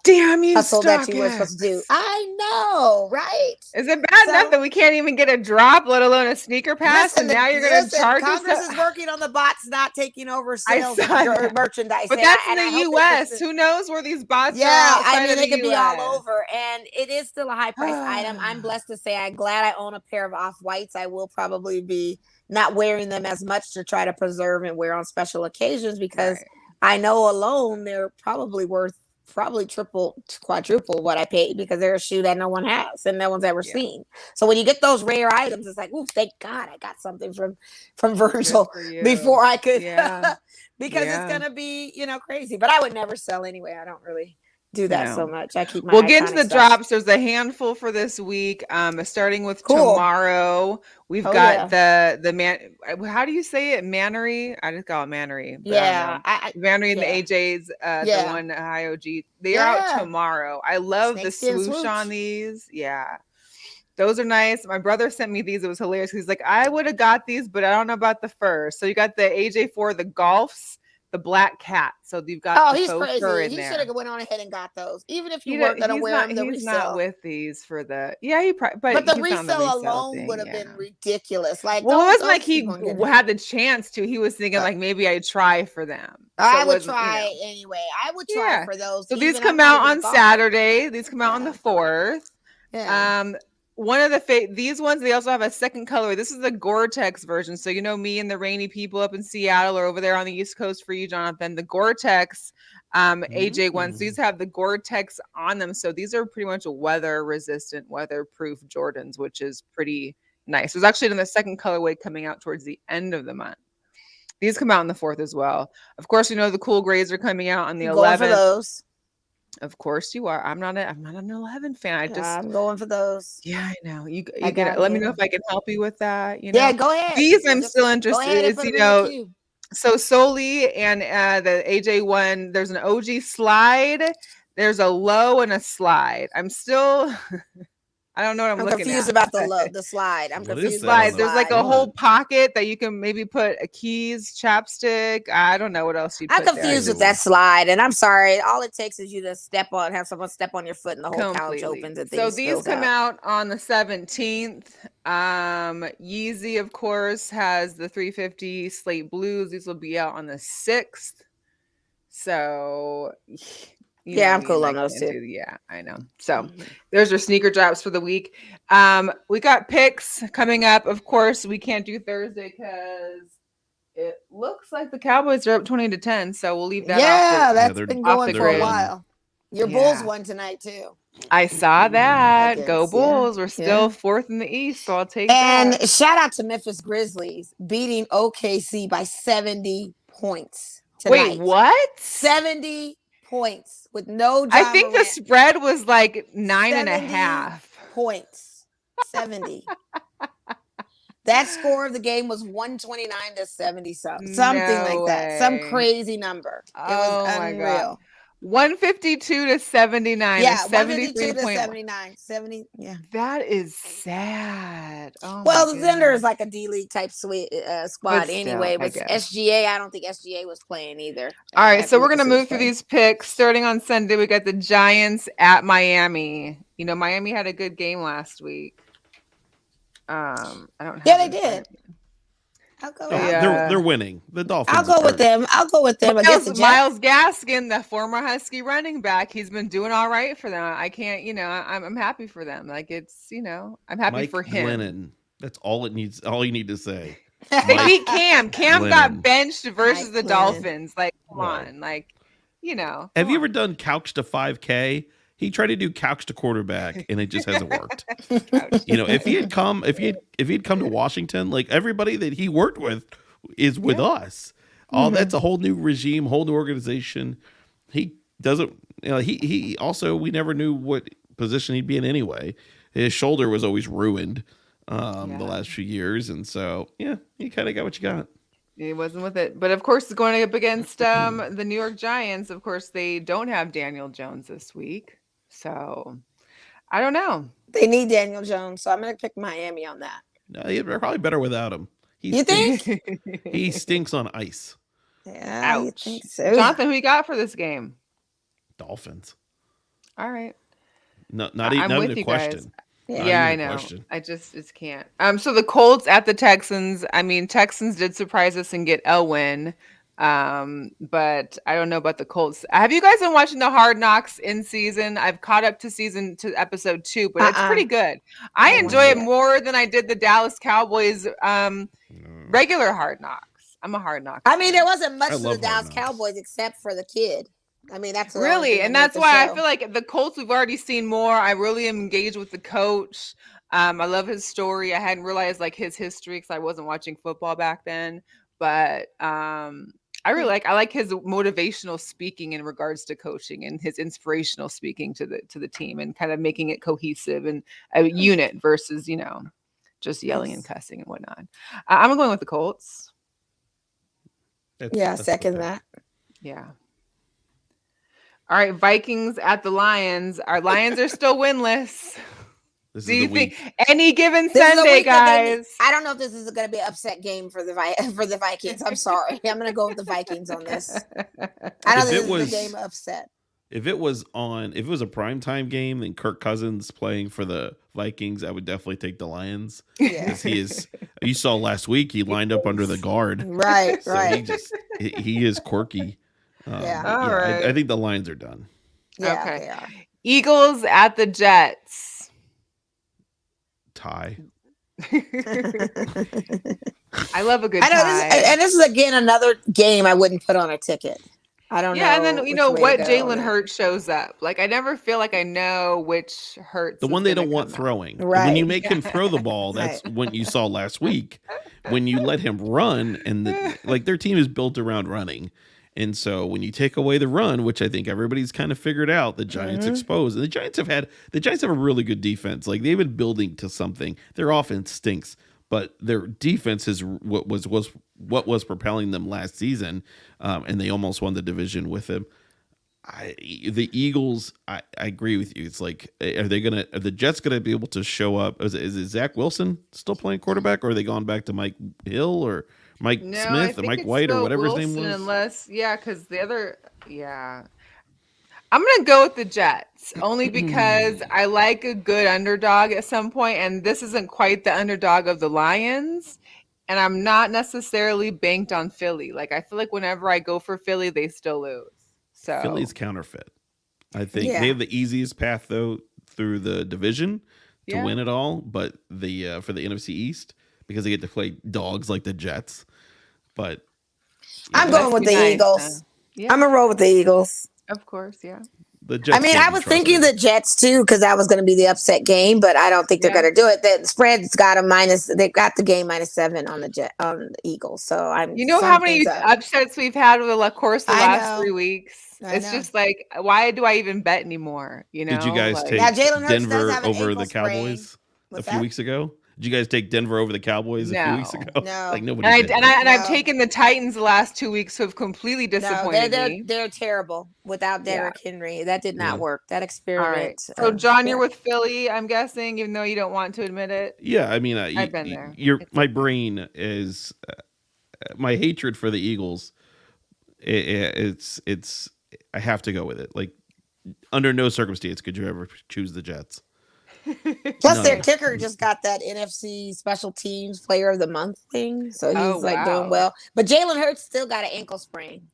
S2: hustle that you were supposed to do. I know, right?
S1: Is it bad enough that we can't even get a drop, let alone a sneaker pass?
S2: Listen,
S1: and now you're going to charge us?
S2: Congress is working on the bots not taking over sales or merchandise.
S1: But that's in the U.S. Who knows where these bots are? I mean,
S2: they could be all over, and it is still a high price item. I'm blessed to say I'm glad I own a pair of off-whites. I will probably be not wearing them as much to try to preserve and wear on special occasions, because I know alone they're probably worth triple, quadruple what I paid, because they're a shoe that no one has and no one's ever seen. So when you get those rare items, it's like, oh, thank God I got something from Virgil before I could, because it's gonna be crazy. But I would never sell anyway. I don't really do that so much. I keep my
S1: We'll get into the drops. There's a handful for this week. Starting with tomorrow, we've got the man. How do you say it? Mannery. I just call it Mannery. Mannery and the AJs. The one high OG. They are out tomorrow. I love the swoosh on these. Yeah. Those are nice. My brother sent me these. It was hilarious. He's like, I would have got these, but I don't know about the fur. So you got the AJ4, the Golfs, the black cat. So you've got
S2: he's crazy. He should have went on ahead and got those, even if you weren't going to wear them.
S1: He's not with these for the but
S2: the resale alone would have been ridiculous. Like,
S1: it wasn't like he had the chance to. He was thinking like maybe I'd try for them.
S2: I would try anyway. I would try for those.
S1: So these come out on Saturday. These come out on the 4th. One of these ones, they also have a second colorway. This is the Gore-Tex version. So, me and the rainy people up in Seattle or over there on the East Coast for you, Jonathan, the Gore-Tex AJ ones. These have the Gore-Tex on them. So these are pretty much weather-resistant, weatherproof Jordans, which is pretty nice. There's actually the second colorway coming out towards the end of the month. These come out on the 4th as well. Of course, the cool grays are coming out on the 11th.
S2: Going for those.
S1: Of course you are. I'm not an 11 fan.
S2: I'm going for those.
S1: Yeah, I know. You let me know if I can help you with that.
S2: Yeah, go ahead.
S1: These I'm still interested. So Soli and the AJ one. There's an OG slide. There's a low and a slide. I'm I don't know what I'm
S2: I'm
S1: looking
S2: confused
S1: at.
S2: about the slide. I'm
S3: What is
S2: confused
S3: that
S2: about
S3: on
S2: the
S3: the
S1: There's like a
S2: slide.
S1: whole
S3: front?
S1: pocket that you can maybe put a keys, chapstick. I don't know what else you
S2: I'm
S1: put there.
S2: confused with that slide, and I'm sorry. All it takes is you to have someone step on your foot, and the whole couch
S1: Completely.
S2: opens and
S1: So
S2: things
S1: these
S2: spills
S1: come
S2: out.
S1: out on the 17th. Yeezy, of course, has the 350 Slate Blues. These will be out on the 6th. So
S2: Yeah, I'm
S1: me
S2: cool
S1: and
S2: on those
S1: can't
S2: two.
S1: yeah, I know. So there's your sneaker drops for the week. We got picks coming up. Of course, we can't do Thursday because it looks like the Cowboys are up 20-10. So we'll leave that
S2: Yeah,
S3: Yeah,
S2: that's
S3: they're
S2: been
S1: off
S2: going
S1: the
S2: for a
S1: grid.
S3: done.
S2: while. Your Bulls
S1: Yeah.
S2: won tonight too.
S1: I saw that. Go
S2: Against, yeah,
S1: Bulls. We're still 4th in the East, so I'll take
S2: And
S1: that.
S2: shout out to Memphis Grizzlies beating OKC by 70 points
S1: Wait,
S2: tonight.
S1: what?
S2: 70 points with no
S1: I
S2: John
S1: think the
S2: Morant.
S1: spread was like
S2: 70
S1: 9.5.
S2: points. 70. That score of the game was 129 to 70 something
S1: No
S2: like that. Some
S1: way.
S2: crazy number. It was
S1: Oh my God.
S2: unreal.
S1: 152 to 79.
S2: Yeah,
S1: A
S2: 152 to
S1: 73 point.
S2: 79. 70. Yeah.
S1: That is sad. Oh
S2: Well,
S1: my
S2: the Thunder is
S1: goodness.
S2: like a D League type squad
S1: But still,
S2: anyway.
S1: I
S2: But
S1: guess.
S2: SGA, I don't think SGA was playing either.
S1: All right,
S2: I
S1: so
S2: think
S1: we're gonna
S2: Memphis was
S1: move through
S2: playing.
S1: these picks. Starting on Sunday, we got the Giants at Miami. Miami had a good game last week. I don't have
S2: Yeah, they
S1: it in front
S2: did.
S1: of me.
S2: I'll go.
S3: They're winning. The Dolphins.
S2: I'll go with them. I'll go with them against the Jets.
S1: Miles Gaskin, the former Husky running back, he's been doing all right for them. I can't, I'm happy for them. Like it's, I'm happy
S3: Mike
S1: for him.
S3: Glennon. That's all it needs. All you need to say.
S1: They beat Cam. Cam got
S3: Glennon.
S1: benched versus
S2: Mike
S1: the
S2: Glennon.
S1: Dolphins. Like, come
S3: Well,
S1: on. Like,
S3: Have you ever done couch to 5K? He tried to do couch to quarterback, and it just hasn't worked. If he had come to Washington, like everybody that he worked with is with us. That's a whole new regime, whole new organization. He doesn't. He also, we never knew what position he'd be in anyway. His shoulder was always ruined the last few years, and so you kind of got what you got.
S1: He wasn't with it. But of course, going up against the New York Giants, of course, they don't have Daniel Jones this week. So I don't know.
S2: They need Daniel Jones, so I'm going to pick Miami on that.
S3: No, they're probably better without him.
S2: You think?
S3: He stinks on ice.
S2: Yeah,
S1: Ouch.
S2: you think so?
S1: Jonathan, who you got for this game?
S3: Dolphins.
S1: All right.
S3: Not
S1: I'm
S3: even
S1: with
S3: a
S1: you
S3: question.
S1: guys. Yeah, I know. I just can't. So the Colts at the Texans. I mean, Texans did surprise us and get Elwyn. But I don't know about the Colts. Have you guys been watching the Hard Knocks in season? I've caught up to episode 2, but it's pretty good. I enjoy it more than I did the Dallas Cowboys regular Hard Knocks. I'm a Hard Knocks.
S2: I mean, there wasn't much
S3: I
S2: to the
S3: love
S2: Dallas
S3: Hard Knocks.
S2: Cowboys except for the kid. I mean, that's the
S1: really, and that's
S2: the
S1: why
S2: show.
S1: I feel like the Colts we've already seen more. I really am engaged with the coach. I love his story. I hadn't realized like his history because I wasn't watching football back then. But I like his motivational speaking in regards to coaching and his inspirational speaking to the team and kind of making it cohesive and a unit versus just yelling and cussing and whatnot. I'm going with the Colts.
S2: That's second that.
S1: Yeah. All right, Vikings at the Lions. Our Lions are still winless. Do you think any given Sunday, guys?
S2: I don't know if this is going to be an upset game for the Vikings. I'm sorry. I'm going to go with the Vikings on this. I don't think this is a game upset.
S3: If it was a primetime game and Kirk Cousins playing for the Vikings, I would definitely take the Lions.
S2: Yeah.
S3: You saw last week he lined up under the guard.
S2: Right,
S3: so
S2: right.
S3: He is quirky.
S1: All right.
S3: I think the Lions are done.
S2: Yeah,
S1: okay.
S2: they are.
S1: Eagles at the Jets.
S3: Tie.
S1: I love a good tie.
S2: This is again another game I wouldn't put on a ticket. I don't know.
S1: Yeah, and then what Jalen Hurts shows up. Like I never feel like I know which Hurts.
S3: The one they don't want throwing.
S2: Right.
S3: When you make him throw the ball, that's what you saw last week. When you let him run, and their team is built around running. And so when you take away the run, which I think everybody's kind of figured out, the Giants exposed. And the Giants have a really good defense. Like they've been building to something. Their offense stinks, but their defense is what was propelling them last season. And they almost won the division with him. The Eagles, I agree with you. It's like, are the Jets gonna be able to show up? Is it Zach Wilson still playing quarterback, or are they gone back to Mike Hill or Mike
S1: No, I
S3: Smith or
S1: think
S3: Mike
S1: it's
S3: White or
S1: still
S3: whatever his name
S1: Wilson,
S3: was?
S1: unless because the other I'm gonna go with the Jets only because I like a good underdog at some point, and this isn't quite the underdog of the Lions. And I'm not necessarily banked on Philly. Like I feel like whenever I go for Philly, they still lose. So
S3: Philly's counterfeit. I think they
S2: Yeah.
S3: have the easiest path though through the division to
S1: yeah,
S3: win it all, but the for the NFC East because they get to play dogs like the Jets. But
S2: I'm
S1: it
S2: going
S1: must
S2: with
S1: be
S2: the
S1: nice.
S2: Eagles.
S1: Yeah,
S2: I'm gonna roll with the Eagles.
S1: of course. Yeah,
S3: the
S2: I
S3: Jets
S2: mean,
S3: can't
S2: I
S3: be
S2: was thinking
S3: trusted.
S2: the Jets too because that was going to be the upset game, but I don't think they're
S1: yeah.
S2: going to do it. The spread's got a minus. They've got the game -7 on the Eagles. So
S1: You know how
S2: something's
S1: many
S2: up.
S1: upsets we've had over the course of the
S2: I
S1: last
S2: know.
S1: 3 weeks?
S2: I
S1: It's
S2: know.
S1: just like, why do I even bet anymore?
S3: Did you guys
S1: Like
S2: Now
S3: take
S2: Jalen Hurts does
S3: Denver
S2: have an
S3: over
S2: ankle
S3: the
S2: sprain.
S3: Cowboys a
S2: What's
S3: few
S2: that?
S3: weeks ago? Did you guys take Denver over the Cowboys a few weeks
S1: no.
S3: ago? Like
S2: No,
S3: nobody
S1: And I
S3: did.
S1: and I and I've
S2: no,
S1: taken the Titans the last 2 weeks who have completely
S2: no. They're
S1: disappointed
S2: they're
S1: me.
S2: they're terrible without
S1: Yeah.
S2: Derrick Henry. That did not
S3: Yeah.
S2: work. That
S1: All right.
S2: experiment.
S1: So John, you're
S2: Yeah.
S1: with Philly, I'm guessing, even though you don't want to admit it.
S3: Yeah, I mean,
S1: I've been there. It's
S3: my
S1: okay.
S3: brain is my hatred for the Eagles. It's I have to go with it. Like under no circumstance could you ever choose the Jets.
S2: Plus, their
S3: None.
S2: kicker just got that NFC Special Teams Player of the Month thing, so
S1: Oh
S2: he's like doing
S1: wow.
S2: well. But Jalen Hurts still got an ankle sprain.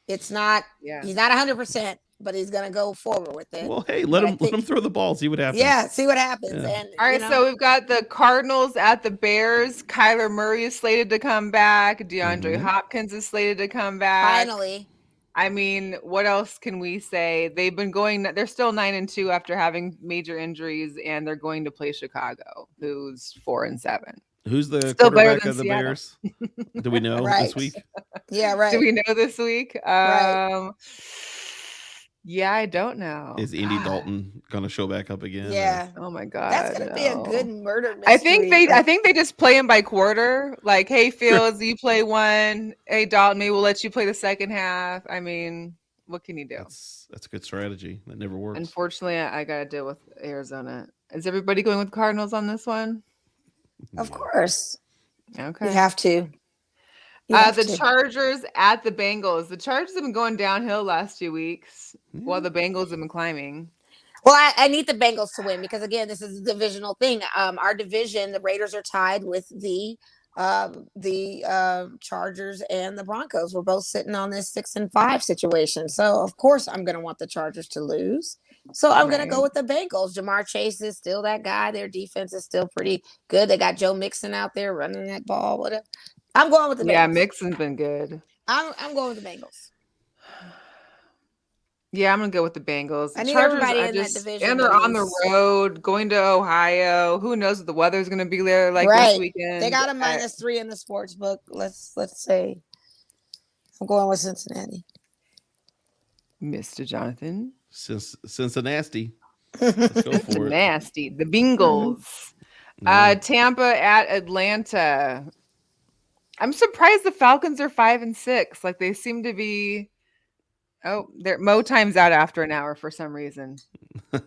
S2: It's not.
S1: Yeah.
S2: He's not 100%, but he's gonna go forward with it.
S3: Well, hey,
S2: But I
S3: let
S2: think,
S3: him throw the ball, see what happens.
S2: yeah, see what happens.
S3: Yeah.
S2: And
S1: All right, so we've got the Cardinals at the Bears. Kyler Murray is slated to come back. DeAndre Hopkins is slated to come back.
S2: finally,
S1: I mean, what else can we say? They've been going, they're still 9-2 after having major injuries, and they're going to play Chicago, who's 4-7.
S3: Who's the
S1: Still better
S3: quarterback
S1: than
S3: of the
S1: Seattle.
S3: Bears? Do we know
S2: Right.
S3: this week?
S2: Yeah, right.
S1: Do we know this week?
S2: Right.
S1: Yeah, I don't know.
S3: Is Andy
S1: God.
S3: Dalton gonna show back up again?
S2: Yeah.
S1: Oh my God.
S2: That's gonna be a
S1: no.
S2: good murder mystery.
S1: I think they just play him by quarter. Like, hey, Fields, you play one. Hey, Dalton, maybe we'll let you play the second half. I mean, what can you do?
S3: That's a good strategy. That never works.
S1: Unfortunately, I got to deal with Arizona. Is everybody going with Cardinals on this one?
S2: Of course.
S1: Okay.
S2: You have to.
S1: The Chargers at the Bengals. The Chargers have been going downhill last 2 weeks, while the Bengals have been climbing.
S2: Well, I need the Bengals to win because again, this is a divisional thing. Our division, the Raiders are tied with the Chargers and the Broncos. We're both sitting on this 6-5 situation. So of course I'm going to want the Chargers to lose. So I'm going to go with the Bengals. Jamar Chase is still that guy. Their defense is still pretty good. They got Joe Mixon out there running that ball. Whatever. I'm going with the Bengals.
S1: Yeah, Mixon's been good.
S2: I'm going with the Bengals.
S1: Yeah, I'm gonna go with the Bengals. The
S2: I need
S1: Chargers
S2: everybody
S1: are
S2: in that division.
S1: and they're on the road, going to Ohio. Who knows what the weather's gonna be there like this weekend?
S2: They got a -3 in the sports book. Let's say I'm going with Cincinnati.
S1: Mr. Jonathan.
S3: Cincinnati. Let's go for it.
S1: Nasty. The Bengals. Tampa at Atlanta. I'm surprised the Falcons are 5-6. Like they seem to be. Oh, Mo time's out after an hour for some reason.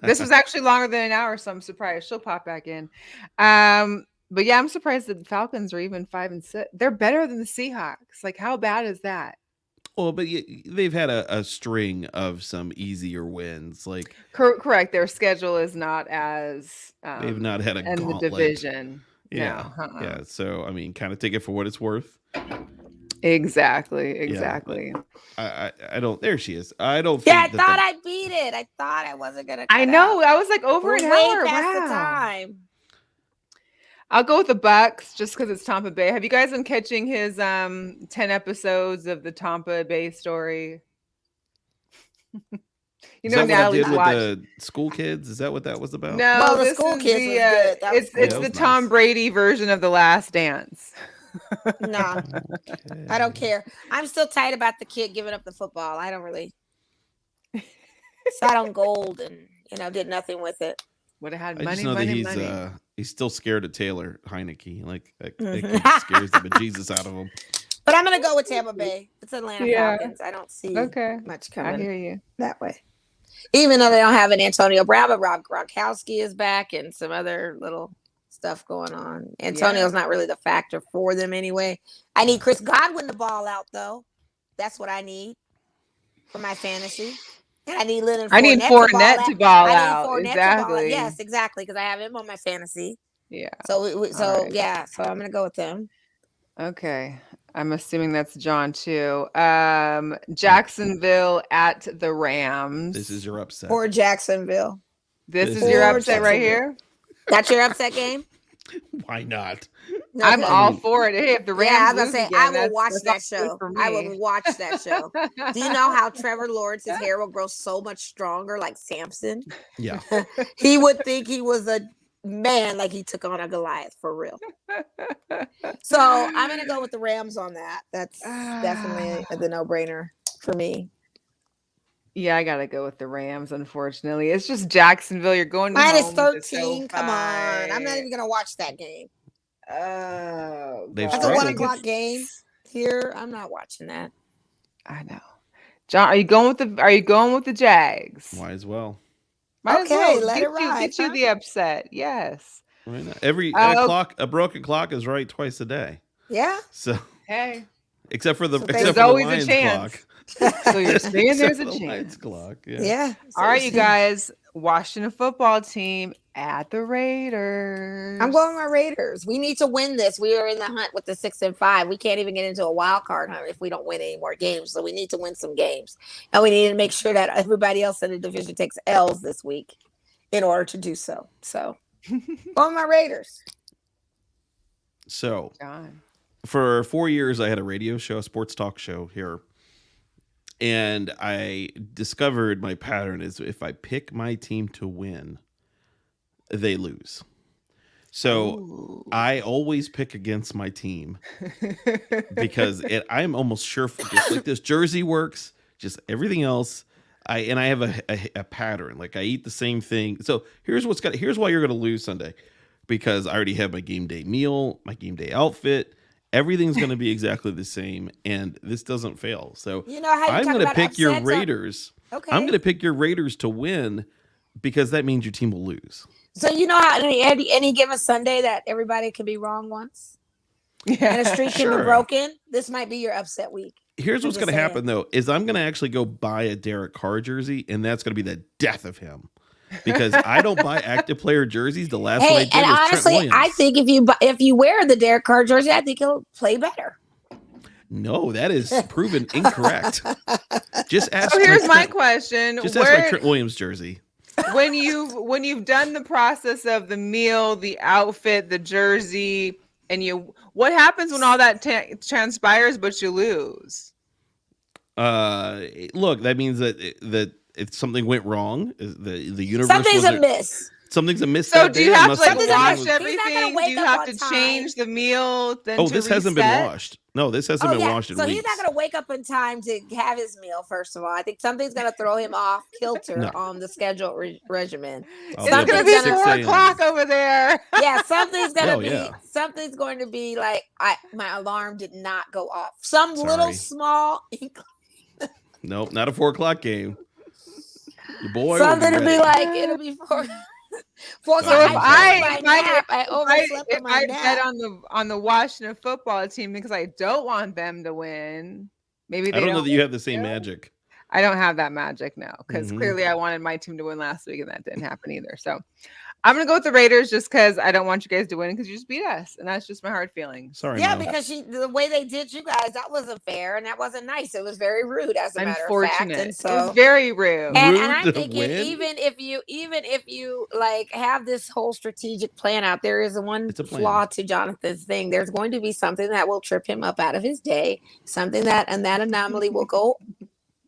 S1: This was actually longer than an hour, so I'm surprised. She'll pop back in. But yeah, I'm surprised that the Falcons are even 5-6. They're better than the Seahawks. Like, how bad is that?
S3: Well, but they've had a string of some easier wins. Like
S1: correct, their schedule is not as
S3: they've not had a gauntlet.
S1: The division.
S3: Yeah,
S1: no,
S3: yeah. So I mean, kind of take it for what it's worth.
S1: Exactly.
S3: Yeah, I don't. There she is. I don't. Think
S2: I thought I beat it. I thought I wasn't gonna.
S1: I know. I was like over an hour.
S2: Past the time.
S1: I'll go with the Bucks just because it's Tampa Bay. Have you guys been catching his 10 episodes of the Tampa Bay story?
S3: You know, Natalie's with the school kids. Is that what that was about?
S1: No,
S2: well, the school kids was good.
S1: It's the Tom Brady version of The Last Dance.
S2: No, okay. I don't care. I'm still tight about the kid giving up the football. I don't really. Sat on gold and did nothing with it.
S1: Would have had
S3: money.
S1: I just know
S3: that he's still scared of Taylor Heineke. Like that kid scares the bejesus out of him.
S2: But I'm going to go with Tampa Bay. It's Atlanta
S1: Yeah.
S2: Falcons. I don't see much
S1: I
S2: coming
S1: hear you.
S2: that way. Even though they don't have an Antonio Brown, but Rob Gronkowski is back and some other little stuff going on. Antonio's not really the factor for them anyway. I need Chris Godwin to ball out, though. That's what I need for my fantasy. And I need Leonard Fournette
S1: to ball out.
S2: I need Fournette to ball out.
S1: Exactly.
S2: Yes, exactly, because I have him on my fantasy.
S1: Yeah.
S2: So
S1: right.
S2: yeah, so I'm going to go with them.
S1: Okay. I'm assuming that's John too. Jacksonville at the Rams.
S3: This is your upset.
S2: Or Jacksonville.
S1: This is your upset right here?
S2: That's your upset game?
S3: Why not?
S2: No,
S1: I'm all for it. Hey, if the Rams
S2: I was
S1: lose
S2: gonna say,
S1: again,
S2: I will
S1: that's
S2: watch that
S1: all
S2: show.
S1: good for
S2: I
S1: me.
S2: will watch that show. Do you know how Trevor Lawrence's hair will grow so much stronger, like Samson?
S3: Yeah.
S2: He would think he was a man, like he took on a Goliath for real. So I'm gonna go with the Rams on that. That's definitely the no-brainer for me.
S1: Yeah, I gotta go with the Rams. Unfortunately, it's just Jacksonville. You're going to
S2: minus
S1: home
S2: 13. Come on, I'm not even gonna watch that game.
S1: Oh,
S3: They've
S2: That's a
S3: struggled.
S2: 1:00 game here. I'm not watching that.
S1: I know. John, are you going with the Jags?
S3: Might as well.
S1: Might as
S2: Okay,
S1: well.
S2: let it ride,
S1: Get you
S2: huh?
S1: the upset. Yes.
S3: Why not? A broken clock is right twice a day.
S2: Yeah.
S3: So
S1: Hey.
S3: except for the
S2: So
S3: except
S1: there's
S3: for the
S1: always a
S3: Lions
S1: chance.
S3: clock.
S1: So you're saying there's a
S3: Except for the
S1: chance.
S3: Lions clock. Yeah.
S2: Yeah.
S1: All right, you guys. Washington football team at the Raiders.
S2: I'm going with my Raiders. We need to win this. We are in the hunt with the 6-5. We can't even get into a wild card hunt if we don't win any more games. So we need to win some games. And we need to make sure that everybody else in the division takes L's this week in order to do so. So going with my Raiders.
S3: So
S1: John.
S3: for 4 years, I had a radio show, a sports talk show here. And I discovered my pattern is if I pick my team to win, they lose. So I always pick against my team because I'm almost sure just like this jersey works, just everything else. I have a pattern. Like I eat the same thing. So here's why you're gonna lose Sunday, because I already have my game day meal, my game day outfit. Everything's going to be exactly the same, and this doesn't fail. So
S2: you know how
S3: I'm going to pick your Raiders.
S2: Okay.
S3: I'm going to pick your Raiders to win because that means your team will lose.
S2: So you know how any given Sunday that everybody can be wrong once?
S1: Yeah.
S2: And a streak can be broken? This might be your upset week.
S3: Here's what's going to happen, though, is I'm going to actually go buy a Derek Carr jersey, and that's going to be the death of him. Because I don't buy active player jerseys. The last one I did
S2: and
S3: was
S2: honestly,
S3: Trent Williams.
S2: I think if you wear the Derek Carr jersey, I think he'll play better.
S3: No, that is proven incorrect. Just ask.
S1: So here's my question:
S3: Just ask my Trent Williams jersey.
S1: When you've done the process of the meal, the outfit, the jersey, and what happens when all that transpires, but you lose?
S3: Look, that means that if something went wrong, the universe
S2: something's amiss.
S3: Something's amiss.
S1: So do you have to like wash
S2: was,
S1: everything? Do you have to change the meal? Then
S3: this hasn't been washed. No, this hasn't been washed in
S2: so
S3: weeks.
S2: He's not going to wake up in time to have his meal. First of all, I think something's going to throw him off kilter on the scheduled regimen.
S1: It's going to be 4 o'clock over there.
S2: Yeah, something's going to be. Something's going to be like my alarm did not go off. Some little small.
S3: Nope, not a 4 o'clock game. Your boy.
S2: Something to be like it'll be 4. So if
S1: I bet on the Washington football team because I don't want them to win. Maybe
S3: I don't know that you have the same magic.
S1: I don't have that magic now because clearly I wanted my team to win last week and that didn't happen either. So I'm gonna go with the Raiders just because I don't want you guys to win because you just beat us, and that's just my hard feeling.
S3: Sorry,
S2: yeah, because the way they did you guys, that wasn't fair and that wasn't nice. It was very rude, as a matter of fact. And so
S1: it was very rude.
S2: And I'm thinking, even if you like have this whole strategic plan out, there is one flaw to Jonathan's thing. There's going to be something that will trip him up out of his day, something that anomaly will go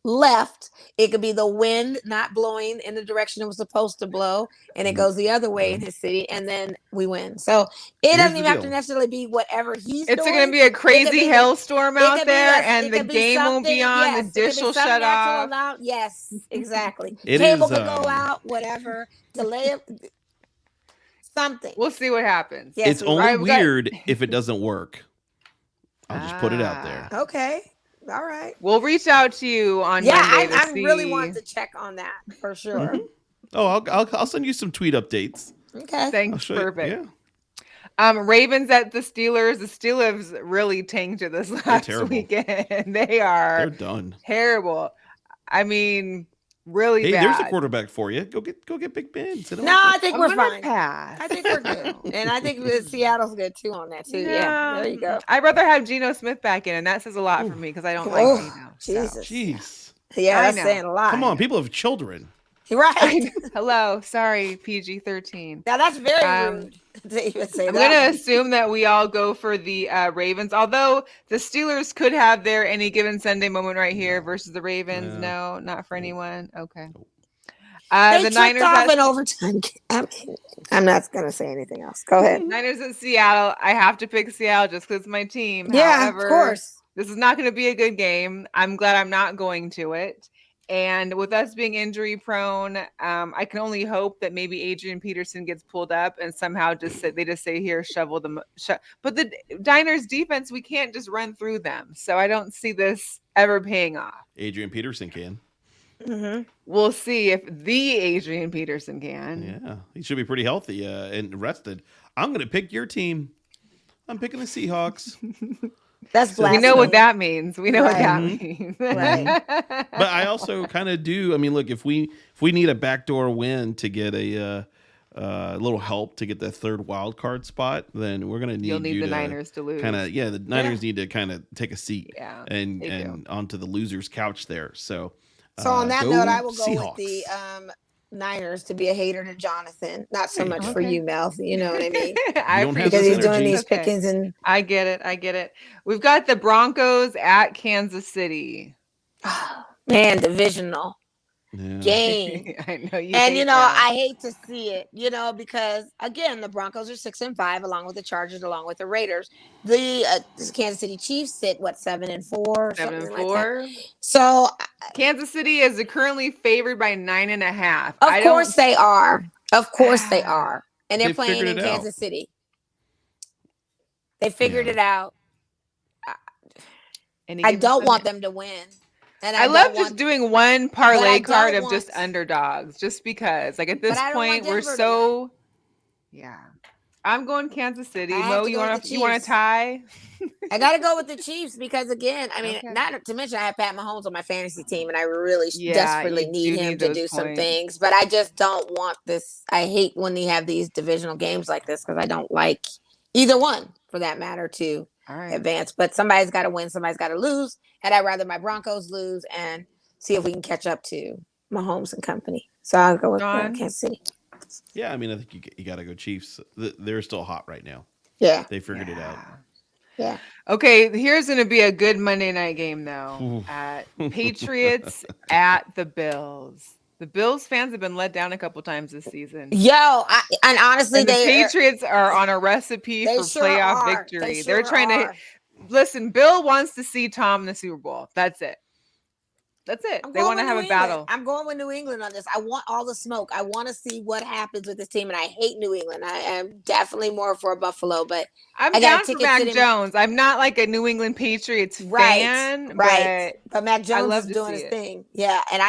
S2: left. It could be the wind not blowing in the direction it was supposed to blow, and it goes the other way in his city, and then we win. So it doesn't even have to necessarily be whatever he's doing.
S1: It's going to be a crazy hailstorm out there, and the game won't be on. The dish will shut off.
S2: Yes, exactly.
S3: It
S2: Cable could go out, whatever. Delay it. Something.
S1: We'll see what happens.
S3: Yes, it's only weird if it doesn't work. I'll just put it out there.
S2: Okay. All right.
S1: We'll reach out to you on Monday
S2: I
S1: to see.
S2: really want to check on that for sure.
S3: Mm-hmm. Oh, I'll send you some tweet updates.
S2: Okay.
S1: Thanks. Perfect.
S3: Yeah.
S1: Ravens at the Steelers. The Steelers really tanked this last weekend. They're
S3: done.
S1: Terrible. I mean, really bad.
S3: Hey, there's a quarterback for you. Go get Big Ben.
S2: No, I think we're fine.
S1: Pass.
S2: I think we're good. And I think Seattle's good too on that too. Yeah. There you go.
S1: I'd rather have Geno Smith back in, and that says a lot for me because I don't like Geno.
S2: Jesus.
S3: Jeez.
S2: Yeah, that's saying a lot.
S3: Come on, people have children.
S2: Right.
S1: Hello. Sorry, PG-13.
S2: Now that's very rude to even say
S1: I'm
S2: that.
S1: going to assume that we all go for the Ravens, although the Steelers could have their any given Sunday moment right here versus the Ravens. No, not for anyone. Okay.
S2: The Niners off in overtime. I'm not going to say anything else. Go ahead.
S1: Niners at Seattle. I have to pick Seattle just because it's my team.
S2: Yeah,
S1: However,
S2: of course.
S1: This is not going to be a good game. I'm glad I'm not going to it. And with us being injury prone, I can only hope that maybe Adrian Peterson gets pulled up and somehow they just say here, shovel them. But the Niners defense, we can't just run through them. So I don't see this ever paying off.
S3: Adrian Peterson can.
S2: Mm-hmm.
S1: We'll see if the Adrian Peterson can.
S3: Yeah, he should be pretty healthy and rested. I'm going to pick your team. I'm picking the Seahawks.
S2: That's blasphemy.
S1: We know what that means. We know what that means.
S2: Right.
S3: But I also kind of do. I mean, look, if we need a backdoor win to get a little help to get that third wild card spot, then we're gonna need
S1: the Niners to lose.
S3: The Niners need to kind of take a seat
S1: and
S3: onto the loser's couch there. So
S2: on that note, I will go
S3: Seahawks.
S2: with the Niners to be a hater to Jonathan. Not so much for you, Mel. You know what I mean? Because he's doing these pickings and
S1: I get it. We've got the Broncos at Kansas City.
S2: Man, divisional game.
S1: I know you.
S2: And I hate to see it, because again, the Broncos are 6-5, along with the Chargers, along with the Raiders. The Kansas City Chiefs sit 7-4,
S1: 7-4.
S2: Like so
S1: Kansas City is currently favored by 9.5.
S2: Of course they are. Of course they are, and they're playing in Kansas City. They figured it out. I don't want them to win. And
S1: I love just doing one parlay card of just underdogs, just because. Like at this point, we're so. Yeah, I'm going Kansas City. Mo, you want to tie?
S2: I got to go with the Chiefs because, again, I mean, not to mention I have Pat Mahomes on my fantasy team, and I really desperately need him to do some things. But I just don't want this. I hate when they have these divisional games like this because I don't like either one, for that matter, to advance. But somebody's got to win, somebody's got to lose, and I'd rather my Broncos lose and see if we can catch up to Mahomes and company. So I'll go with Kansas City.
S3: Yeah, I mean, I think you got to go Chiefs. They're still hot right now.
S2: Yeah,
S3: they figured it out.
S2: Yeah.
S1: Okay, here's going to be a good Monday night game though. Patriots at the Bills. The Bills fans have been let down a couple times this season.
S2: And honestly,
S1: the Patriots are on a recipe for playoff victory. They're trying to listen. Bill wants to see Tom in the Super Bowl. That's it. They want to have a battle.
S2: I'm going with New England on this. I want all the smoke. I want to see what happens with this team, and I hate New England. I am definitely more for Buffalo, but
S1: I'm down for Mac Jones. I'm not like a New England Patriots fan,
S2: but Mac Jones is doing his thing. Yeah, and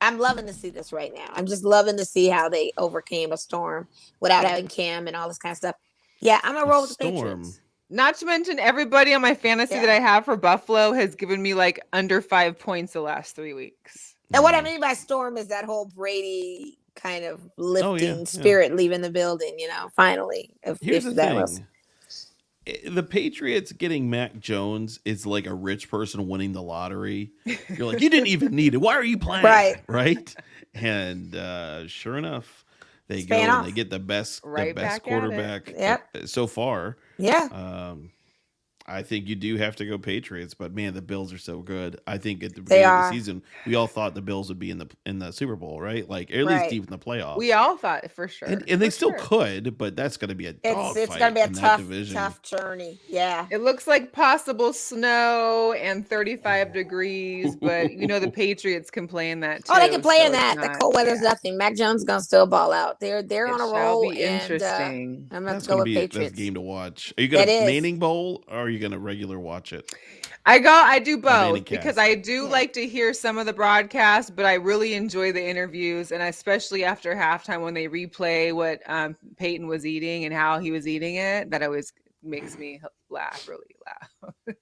S2: I'm loving to see this right now. I'm just loving to see how they overcame a storm without having Cam and all this kind of stuff. Yeah, I'm gonna roll with the Patriots.
S1: Not to mention everybody on my fantasy that I have for Buffalo has given me like under 5 points the last 3 weeks.
S2: And what I mean by storm is that whole Brady kind of lifting spirit leaving the building, finally.
S3: Here's the thing. The Patriots getting Mac Jones is like a rich person winning the lottery. You're like, you didn't even need it. Why are you playing? Right? And sure enough, they go and they get the best quarterback so far.
S2: Yeah.
S3: I think you do have to go Patriots, but man, the Bills are so good. I think at the
S2: They
S3: beginning of the
S2: are.
S3: season, we all thought the Bills would be in the Super Bowl, right? Like at least
S2: Right.
S3: deep in the
S1: We
S3: playoffs.
S1: all thought for sure.
S3: And they
S1: For
S3: still
S1: sure.
S3: could, but that's going to be a
S2: It's gonna
S3: dogfight
S2: be a
S3: in that
S2: tough,
S3: division.
S2: tough journey. Yeah.
S1: It looks like possible snow and 35 degrees, but the Patriots can play in that
S2: Oh, they can
S1: too.
S2: play
S1: So
S2: in
S1: it's
S2: that. The
S1: not,
S2: cold weather's
S1: yeah.
S2: nothing. Mac Jones is gonna still ball out. They're
S1: It
S2: on a
S1: shall
S2: roll,
S1: be
S2: and
S1: interesting.
S2: I'm gonna have to
S3: That's
S2: go
S3: going to
S2: with
S3: be that's a
S2: Patriots.
S3: game to watch. Are you
S2: It
S3: going to
S2: is.
S3: Manning Bowl or are you going to regular watch it?
S1: I do
S3: Or Manning
S1: both because
S3: cast?
S1: I do
S2: Yeah.
S1: like to hear some of the broadcasts, but I really enjoy the interviews, and especially after halftime when they replay what Peyton was eating and how he was eating it. That always makes me really laugh.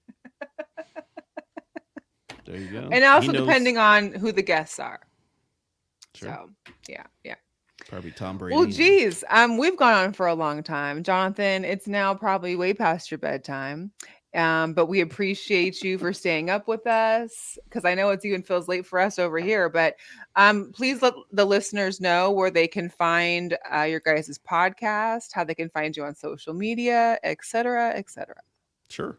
S3: There you go.
S1: And
S3: He
S1: also
S3: knows.
S1: depending on who the guests are.
S3: Sure.
S1: So yeah.
S3: Probably Tom Brady.
S1: Well, geez, we've gone on for a long time, Jonathan. It's now probably way past your bedtime. But we appreciate you for staying up with us because I know it's even feels late for us over here. But please let the listeners know where they can find your guys' podcast, how they can find you on social media, et cetera, et cetera.
S3: Sure.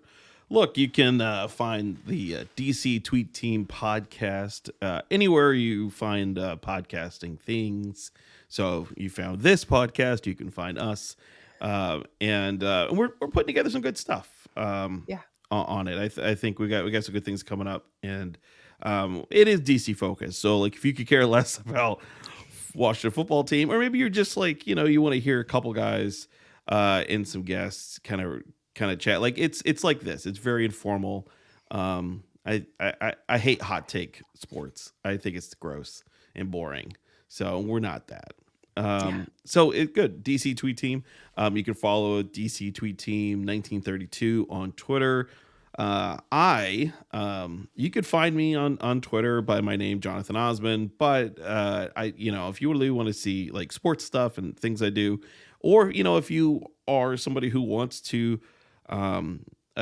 S3: Look, you can find the DC Tweet Team podcast anywhere you find podcasting things. So you found this podcast, you can find us, and we're putting together some good stuff.
S1: Yeah.
S3: On it, I think we got some good things coming up, and it is DC focused. So like, if you could care less about watching a football team, or maybe you're just like you want to hear a couple guys and some guests kind of chat, like it's like this. It's very informal. I hate hot take sports. I think it's gross and boring. So we're not that. So it's good. DC Tweet Team. You can follow DC Tweet Team 1932 on Twitter. You could find me on Twitter by my name, Jonathan Osman. But if you really want to see like sports stuff and things I do, or if you are somebody who wants to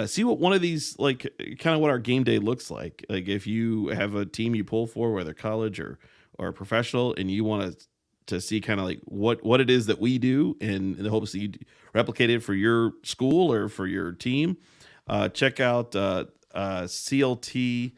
S3: see what one of these, like kind of what our game day looks like if you have a team you pull for, whether college or professional, and you want to see kind of like what it is that we do, and in the hopes that you replicate it for your school or for your team, check out CLT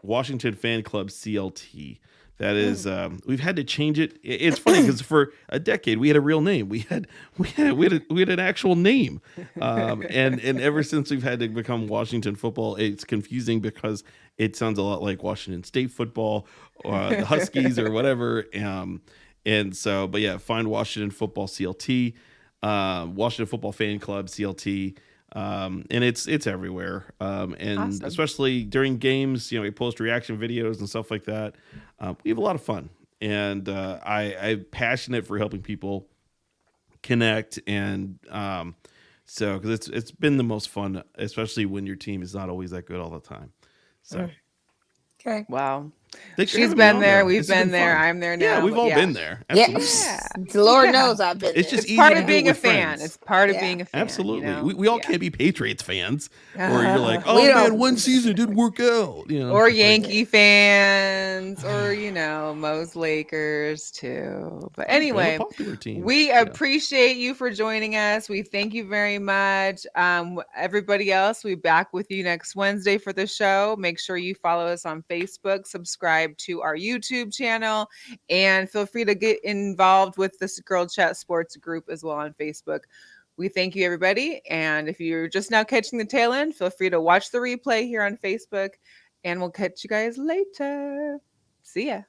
S3: Washington Fan Club CLT. That is, we've had to change it. It's funny because for a decade we had a real name. We had an actual name, and ever since we've had to become Washington Football, it's confusing because it sounds a lot like Washington State football, or the Huskies or whatever. And so, but yeah, find Washington Football CLT, Washington Football Fan Club CLT. And it's everywhere. And
S1: Awesome.
S3: especially during games, we post reaction videos and stuff like that. We have a lot of fun, and I'm passionate for helping people connect. And so, because it's been the most fun, especially when your team is not always that good all the time. So,
S2: Okay.
S1: Wow.
S3: thanks for
S1: She's
S3: having me
S1: been
S3: on,
S1: there.
S3: though.
S1: We've
S3: This has
S1: been there.
S3: fun.
S1: I'm there now.
S3: Yeah, we've
S1: but
S3: all
S1: yeah.
S3: been there.
S2: Yeah.
S3: Absolutely.
S2: The Lord
S1: Yeah.
S2: knows I've been
S3: It's
S2: there.
S3: just
S1: It's part
S3: easy
S1: of
S3: to do it
S1: being a
S3: with
S1: fan.
S3: friends.
S1: It's part of
S2: Yeah.
S1: being a fan.
S3: Absolutely. We all
S1: Yeah.
S3: can't be Patriots fans, or you're like,
S1: We
S3: oh
S2: don't-
S3: man, one season it didn't work out.
S1: Or
S3: It's like,
S1: Yankee fans, or Mo's Lakers too. But
S3: we have a
S1: anyway,
S3: popular team.
S1: we appreciate you for joining us. We thank you very much. Everybody else, we'll be back with you next Wednesday for the show. Make sure you follow us on Facebook, subscribe to our YouTube channel, and feel free to get involved with this Girl Chat Sports group as well on Facebook. We thank you, everybody. And if you're just now catching the tail end, feel free to watch the replay here on Facebook, and we'll catch you guys later. See ya.